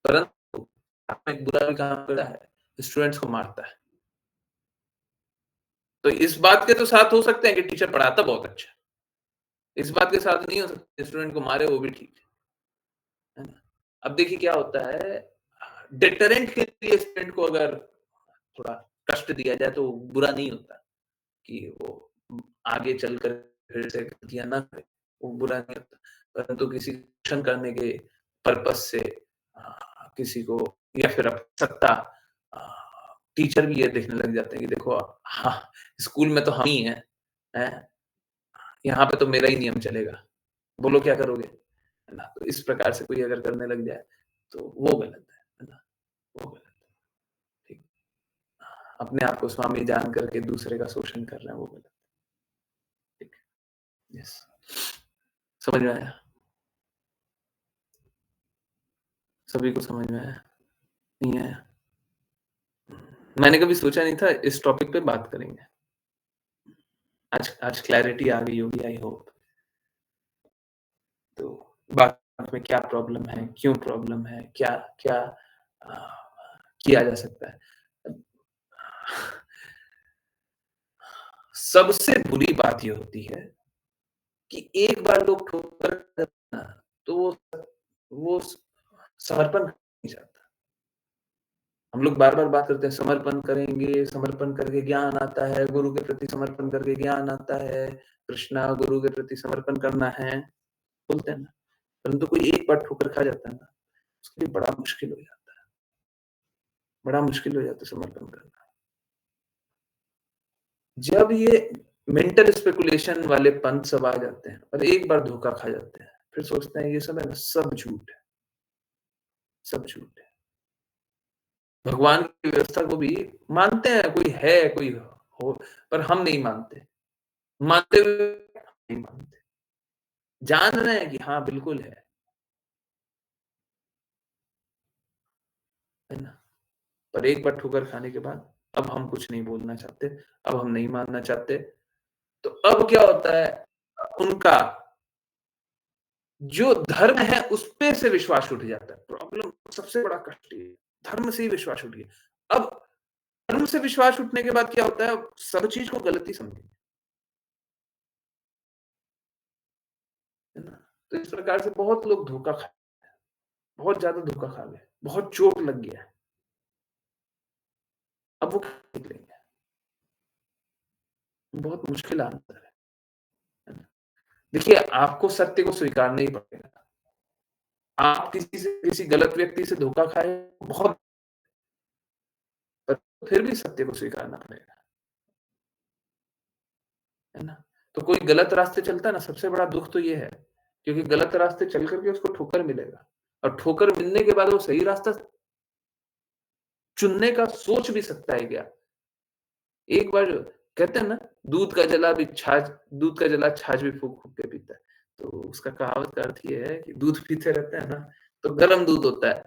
परंतु आपने एक बुरा भी काम करा है, स्टूडेंट्स को मारता है। तो इस बात के तो साथ हो सकते हैं कि टीचर पढ़ाता बहुत अच्छा है। इस बात के साथ नहीं हो सकते स्टूडेंट को मारे वो भी ठीक है ना? अब देखिए क्या होता है, डिटरेंट के लिए स्टूडेंट को अगर थोड़ा कष्ट दिया जाए तो बुरा नहीं होता कि वो आगे चलकर फिर से गलतियाँ ना करे, वो बुरा नहीं होता। परंतु किसी को एक्शन करने के पर्पज़ से किसी को या फिर सत्ता, टीचर भी ये देखने लग जाते हैं कि देखो, हाँ, स्कूल में तो हम ही हैं? यहाँ पे तो मेरा ही नियम चलेगा। बोलो क्या करोगे? है ना? तो इस प्रकार से कोई अगर करने लग जाए, तो वो गलत है ना? वो गलत है, ठीक। अपने आप को स्वामी जान करके दूसरे का शोषण कर रहे हैं, वो गलत है, ठीक है। यस। समझ में आया? सभी को समझ में आया? नहीं आया? मैंने कभी सोचा नहीं था इस टॉपिक पे बात करेंगे। आज क्लैरिटी आ गई होगी, आई होप। तो बात में क्या प्रॉब्लम है, क्यों प्रॉब्लम है, क्या क्या अ, किया जा सकता है। सबसे बुरी बात ये होती है कि एक बार लोग ठोकर खाते हैं ना, तो वो समर्पण नहीं चाहता। हम लोग बार-बार बात करते हैं समर्पण करेंगे, समर्पण करके ज्ञान आता है, गुरु के प्रति समर्पण करके ज्ञान आता है, कृष्णा गुरु के प्रति समर्पण करना है, बोलते हैं ना। परंतु कोई एक बार ठोकर खा जाता है ना, उसके लिए बड़ा मुश्किल हो जाता है, बड़ा मुश्किल हो जाता है समर्पण करना। जब ये मेंटल स्पेकुलेशन वाले पंथ सब आ जाते हैं और एक बार धोखा खा जाते हैं, फिर सोचते हैं ये सब है ना, सब झूठ है, सब झूठ है। भगवान की व्यवस्था को भी मानते हैं, कोई है, कोई हो, पर हम नहीं मानते। मानते हुए नहीं मानते। जान रहे हैं कि हाँ, बिल्कुल है ना? पर एक बार ठोकर खाने के बाद अब हम कुछ नहीं बोलना चाहते, अब हम नहीं मानना चाहते। तो अब क्या होता है, उनका जो धर्म है उस पे से विश्वास उठ जाता है। प्रॉब्लम सबसे बड़ा कष्ट ये है, धर्म से ही विश्वास उठ गया। अब धर्म से विश्वास उठने के बाद क्या होता है, सब चीज़ को गलत ही समझेंगे, है ना? तो इस प्रकार से बहुत लोग धोखा खाए, बहुत ज़्यादा धोखा खा गए, बहुत चोट लग गया है। अब वो कैसे निकलेंगे? बहुत मुश्किल आंसर है ना? देखिए, आपको सत्य को स्वीकारना ही पड़ेगा। आप किसी गलत व्यक्ति से धोखा खाए, बहुत, पर फिर भी सत्य को स्वीकारना पड़ेगा, है ना? तो कोई गलत रास्ते चलता है ना, सबसे बड़ा दुःख तो ये है क्योंकि गलत रास्ते चल करके उसको ठोकर मिलेगा और ठोकर मिलने के बाद वो सही रास्ता चुनने का सोच भी सकता है क्या? एक बार कहते हैं ना, दूध का जला छाछ भी फूँक-फूँक के पीता है। तो उसका कहावत का अर्थ ये है कि दूध पीते रहते हैं ना, तो गरम दूध होता है।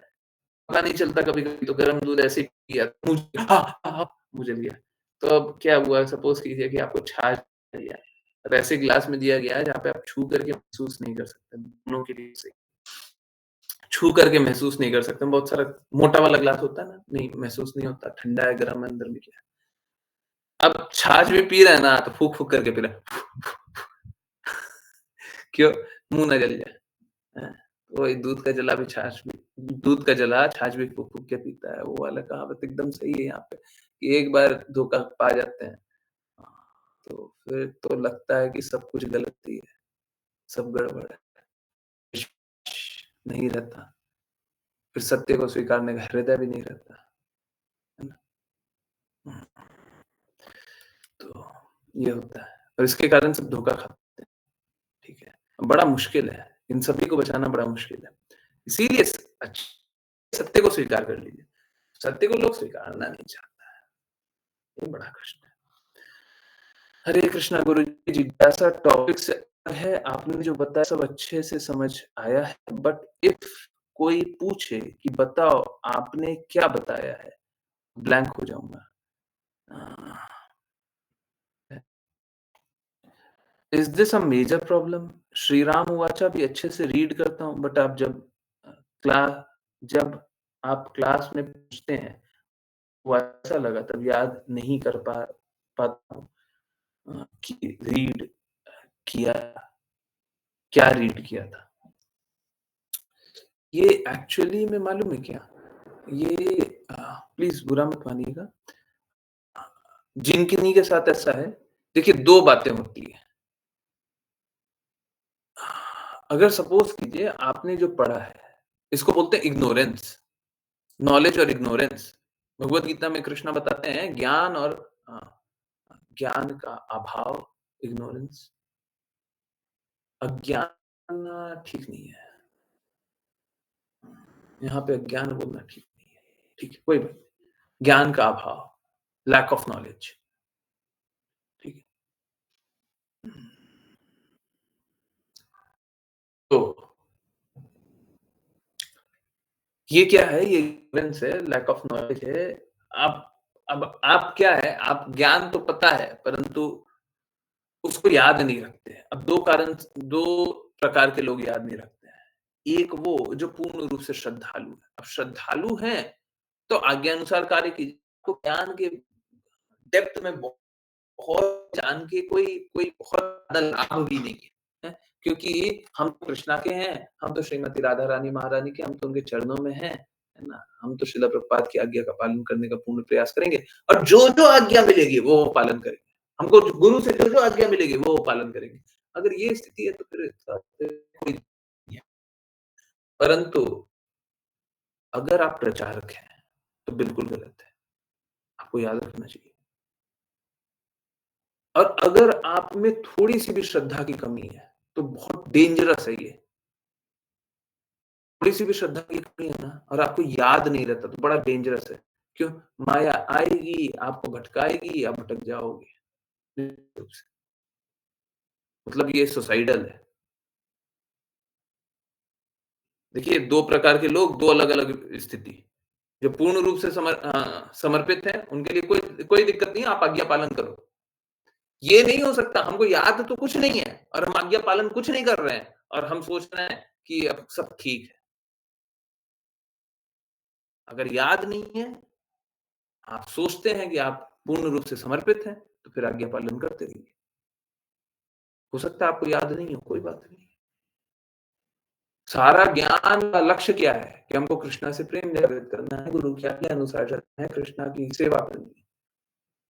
पता नहीं चलता कभी-कभी तो गरम दूध ऐसे ही पी लिया, मुँह जल गया। तो अब क्या हुआ, सपोज़ कीजिए कि आपको छाछ दिया, अब ऐसे ग्लास में दिया गया है जहाँ पे आप छू करके महसूस नहीं कर सकते, दोनों के लिए सही। छू करके महसूस नहीं कर सकते, बहुत सारा मोटा वाला ग्लास होता है ना, नहीं महसूस नहीं होता, ठंडा है, गरम है, अंदर में क्या है। अब छाछ भी पी रहा है ना, तो फूँक-फूँक करके पी रहा है। क्यों? मुँह ना जल जाए। हैं? वही दूध का जला छाछ भी फूँक-फूँक के पीता है, वो वाला कहावत एकदम सही है यहाँ पे, कि एक बार धोखा पा जाते हैं, तो फिर तो लगता है कि सब कुछ गलत ही है, सब गड़बड़ है, विश्वास नहीं रहता, फिर सत्य को स्वीकारने का हृदय भी नहीं रहता, है ना? हुँ, तो ये होता है और इसके कारण सब धोखा खाते हैं, ठीक है? बड़ा मुश्किल है, इन सभी को बचाना बड़ा मुश्किल है। इसीलिए सत्य को स्वीकार कर लीजिए। सत्य को लोग स्वीकारना नहीं चाहता है, ये बड़ा कष्ट है। हरे कृष्णा गुरु जी, जिज्ञासा टॉपिक से है, आपने जो बताया सब अच्छे से समझ आया है, बट इफ कोई पूछे कि बताओ आपने क्या बताया है? ब्लैंक हो जाऊँगा। Is this a major problem? Shri Ram Vacha भी अच्छे से रीड करता हूँ, बट आप क्ला जब आप क्लास में पूछते हैं, वो अच्छा लगा तब याद नहीं कर पाता हूँ कि किया क्या रीड किया था। ये एक्चुअली में मालूम है क्या? ये प्लीज़ बुरा मत मानिएगा। जिनकिन्ही के साथ ऐसा है, देखिए 2 बातें होती हैं। अगर सपोज़ कीजिए आपने जो पढ़ा है, इसको बोलते हैं इग्नोरेंस, नॉलेज और इग्नोरेंस। भगवद गीता में कृष्ण बताते हैं ज्ञान और अ, ज्ञान का अभाव, इग्नोरेंस, अज्ञान ठीक नहीं है। यहाँ पे अज्ञान बोलना ठीक नहीं है। ठीक है, कोई बात नहीं। ज्ञान का अभाव, लैक ऑफ नॉलेज, ठीक है। तो ये क्या है? ये इग्नोरेंस है, लैक ऑफ नॉलेज है। आप अब आप क्या है, आप ज्ञान तो पता है, परंतु उसको याद नहीं रखते हैं। अब 2 प्रकार के लोग याद नहीं रखते हैं। एक वो जो पूर्ण रूप से श्रद्धालु है। अब श्रद्धालु हैं, तो आज्ञानुसार कार्य कीजिए। आपको ज्ञान के डेप्थ में बहुत जान के कोई कोई बहुत ज़्यादा लाभ भी नहीं है, हैं? क्योंकि हम तो कृष्णा के हैं, हम तो श्रीमती राधा रानी महारानी के, हम तो उनके चरणों में हैं, है ना? हम तो श्रील प्रभुपाद की आज्ञा का पालन करने का पूर्ण प्रयास करेंगे और जो-जो आज्ञा मिलेगी वो पालन करेंगे। हमको गुरु से जो-जो आज्ञा मिलेगी वो पालन करेंगे। अगर ये स्थिति है तो फिर कोई नहीं है। परंतु अगर आप प्रचारक हैं, तो बिल्कुल गलत है। आपको याद रखना चाहिए। और अगर आप में थोड़ी-सी भी श्रद्धा की कमी है, तो बहुत डेंजरस है ये। थोड़ी-सी भी श्रद्धा की कमी है ना और आपको याद नहीं रहता तो बड़ा डेंजरस है। क्यों? माया आएगी, आपको भटकाएगी, आप भटक जाओगे। निश्चित रूप से। मतलब ये सुसाइडल है। देखिए 2 प्रकार के लोग, 2 अलग-अलग स्थिति। जो पूर्ण रूप से समर्पित हैं, उनके लिए कोई कोई दिक्कत नहीं है, आप आज्ञा पालन करो। ये नहीं हो सकता, हमको याद तो कुछ नहीं है और हम आज्ञा पालन कुछ नहीं कर रहे हैं और हम सोच रहे हैं कि अब सब ठीक है। अगर याद नहीं है, आप सोचते हैं कि आप पूर्ण रूप से समर्पित हैं, तो फिर आज्ञा पालन करते रहिए। हो सकता है आपको याद नहीं हो, कोई बात नहीं। सारा ज्ञान का लक्ष्य क्या है? कि हमको कृष्णा से प्रेम जागृत करना है, गुरु की आज्ञा अनुसार चलना है, कृष्णा की सेवा करनी है।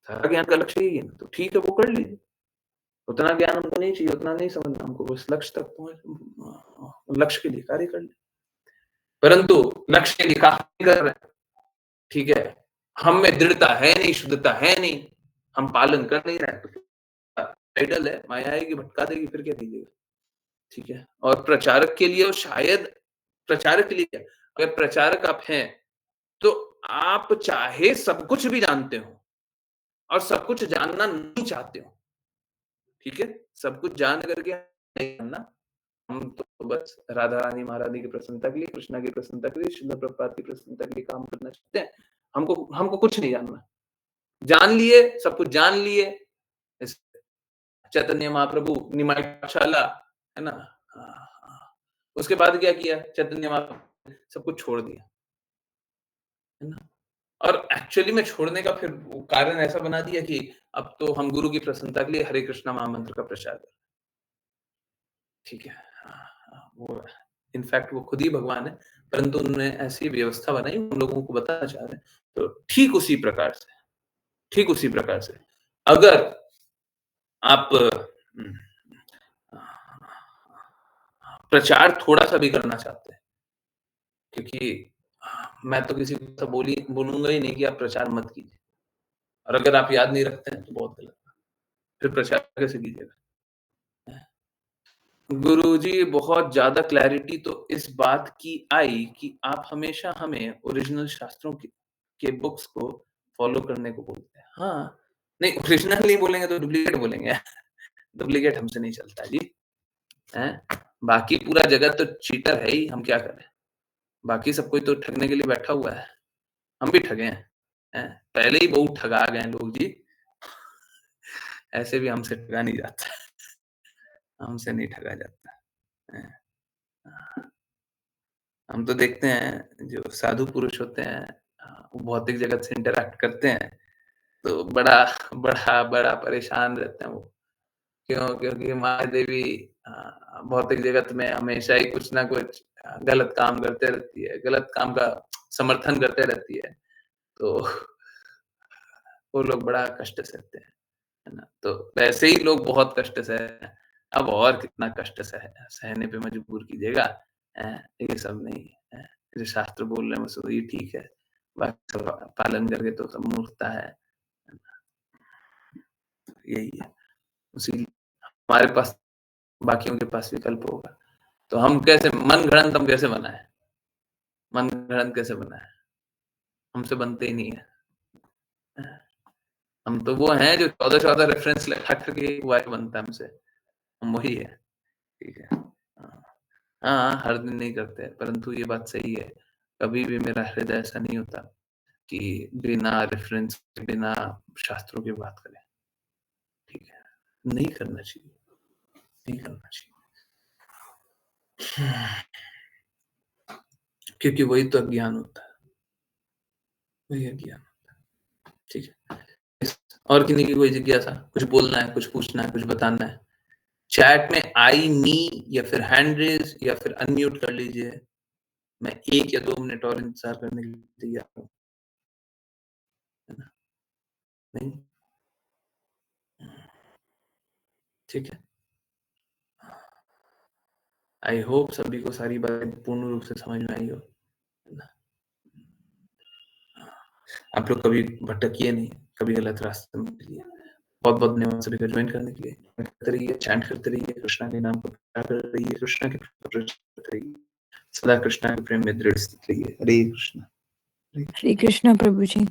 सारा ज्ञान का लक्ष्य यही है ना, तो ठीक है वो कर लीजिए। उतना ज्ञान हमको नहीं चाहिए, उतना नहीं समझना हमको, बस लक्ष्य तक लक्ष्य के लिए कार्य कर लें। परंतु लक्ष्य के लिए कार्य नहीं कर रहे हैं, ठीक है? हम में दृढ़ता है नहीं, शुद्धता है नहीं, हम पालन कर नहीं रहे हैं, तो आइडल है, माया आएगी भटका देगी, फिर क्या कीजिएगा? ठीक है? और प्रचारक के लिए, और शायद प्रचारक के लिए क्या, अगर प्रचारक आप हैं, तो आप चाहे सब कुछ भी जानते हो और सब कुछ जानना नहीं चाहते हो, ठीक है? सब कुछ जान करके नहीं जानना, हम तो बस राधा रानी महारानी की प्रसन्नता के लिए, कृष्णा की प्रसन्नता के लिए, श्रील प्रभुपाद की प्रसन्नता के लिए काम करना चाहते हैं। हमको हमको कुछ नहीं जानना। जान लिए, सब कुछ जान लिए, इस चैतन्य महाप्रभु निमाई पाठशाला, है ना? उसके बाद क्या किया? चैतन्य महाप्रभु ने सब कुछ छोड़ दिया, है ना? और एक्चुअली में छोड़ने का फिर वो कारण ऐसा बना दिया कि अब तो हम गुरु की प्रसन्नता के लिए हरे कृष्णा महामंत्र का प्रचार करें। ठीक है। वो इनफैक्ट वो खुद ही भगवान है, परंतु उन्होंने ऐसी व्यवस्था बनाई, उन लोगों को बताना चाह रहे हैं। तो ठीक उसी प्रकार से अगर आप प्रचार थोड़ा-सा भी करना चाहते हैं, क्योंकि मैं तो किसी को ऐसा बोलूँगा ही नहीं कि आप प्रचार मत कीजिए, और अगर आप याद नहीं रखते हैं तो बहुत गलत है। फिर प्रचार कैसे कीजिएगा? गुरुजी, बहुत ज़्यादा क्लैरिटी तो इस बात की आई कि आप हमेशा हमें ओरिजिनल शास्त्रों के बुक्स को फ़ॉलो करने को बोलते हैं। हाँ, नहीं ओरिजिनल नहीं बोलेंगे तो डुप्लीकेट बोलेंगे। डुप्लीकेट हमसे नहीं चलता जी, हैं? बाकी पूरा जगत तो चीटर है ही, हम क्या करें? बाकी सब कोई तो ठगने के लिए बैठा हुआ है। हम भी ठगे हैं? पहले ही बहुत ठगा गए हैं लोग जी। ऐसे भी हमसे ठगा नहीं जाता। हमसे नहीं ठगा जाता। हैं? हम तो देखते हैं जो साधु पुरुष होते हैं, वो भौतिक जगत से इंटरैक्ट करते हैं, तो बड़ा बड़ा बड़ा परेशान रहते हैं वो। क्यों? क्योंकि माया देवी भौतिक जगत में हमेशा ही कुछ ना कुछ गलत काम करते रहती है, गलत काम का समर्थन करते रहती है, तो वो लोग बड़ा कष्ट सहते हैं, है ना? तो वैसे ही लोग बहुत कष्ट सहे हैं, अब और कितना कष्ट सहने पे मजबूर कीजिएगा, ये सब नहीं है। जो शास्त्र बोल रहे हैं बस वही ठीक है, बाकी सब पालन करके तो सब मूर्खता है ना? यही है, उसी हमारे पास बाकियों के पास विकल्प होगा, तो हम कैसे मन गढ़ंत हम कैसे बनाएँ? मन गढ़ंत कैसे बनाएँ? हमसे बनते ही नहीं है। हम तो वो हैं जो 14-14 रेफ़रेंस लगा करके एक वाक्य बनता है हमसे, हम वही है, ठीक है। हाँ, हर दिन नहीं करते, परंतु ये बात सही है, कभी भी मेरा हृदय ऐसा नहीं होता कि बिना रेफ़रेंस के, बिना शास्त्रों की बात करें, ठीक है। नहीं करना चाहिए, नहीं करना चाहिए। क्योंकि वही तो अज्ञान होता है, वही अज्ञान होता है, ठीक है। और किन्हीं की कोई जिज्ञासा, कुछ बोलना है, कुछ पूछना है, कुछ बताना है, चैट में आई, मी या फिर हैंड रेज़ या फिर अनम्यूट कर लीजिए। मैं 1 या 2 मिनट और इंतज़ार करने के लिए तैयार हूँ, है ना? नहीं? ठीक है। आई होप सभी को सारी बातें पूर्ण रूप से समझ में आई हो, है ना? आप लोग कभी भटकिए नहीं, कभी गलत रास्ते में चलिए। बहुत-बहुत धन्यवाद सभी का जॉइन करने के लिए। करते रहिए, चैंट करते रहिए, कृष्णा के नाम को प्रचार करते रहिए, कृष्णा के प्रचार करते रहिए। सदा कृष्णा के प्रेम में दृढ़ स्थित रहिए। हरे कृष्णा। हरे कृष्णा प्रभु जी।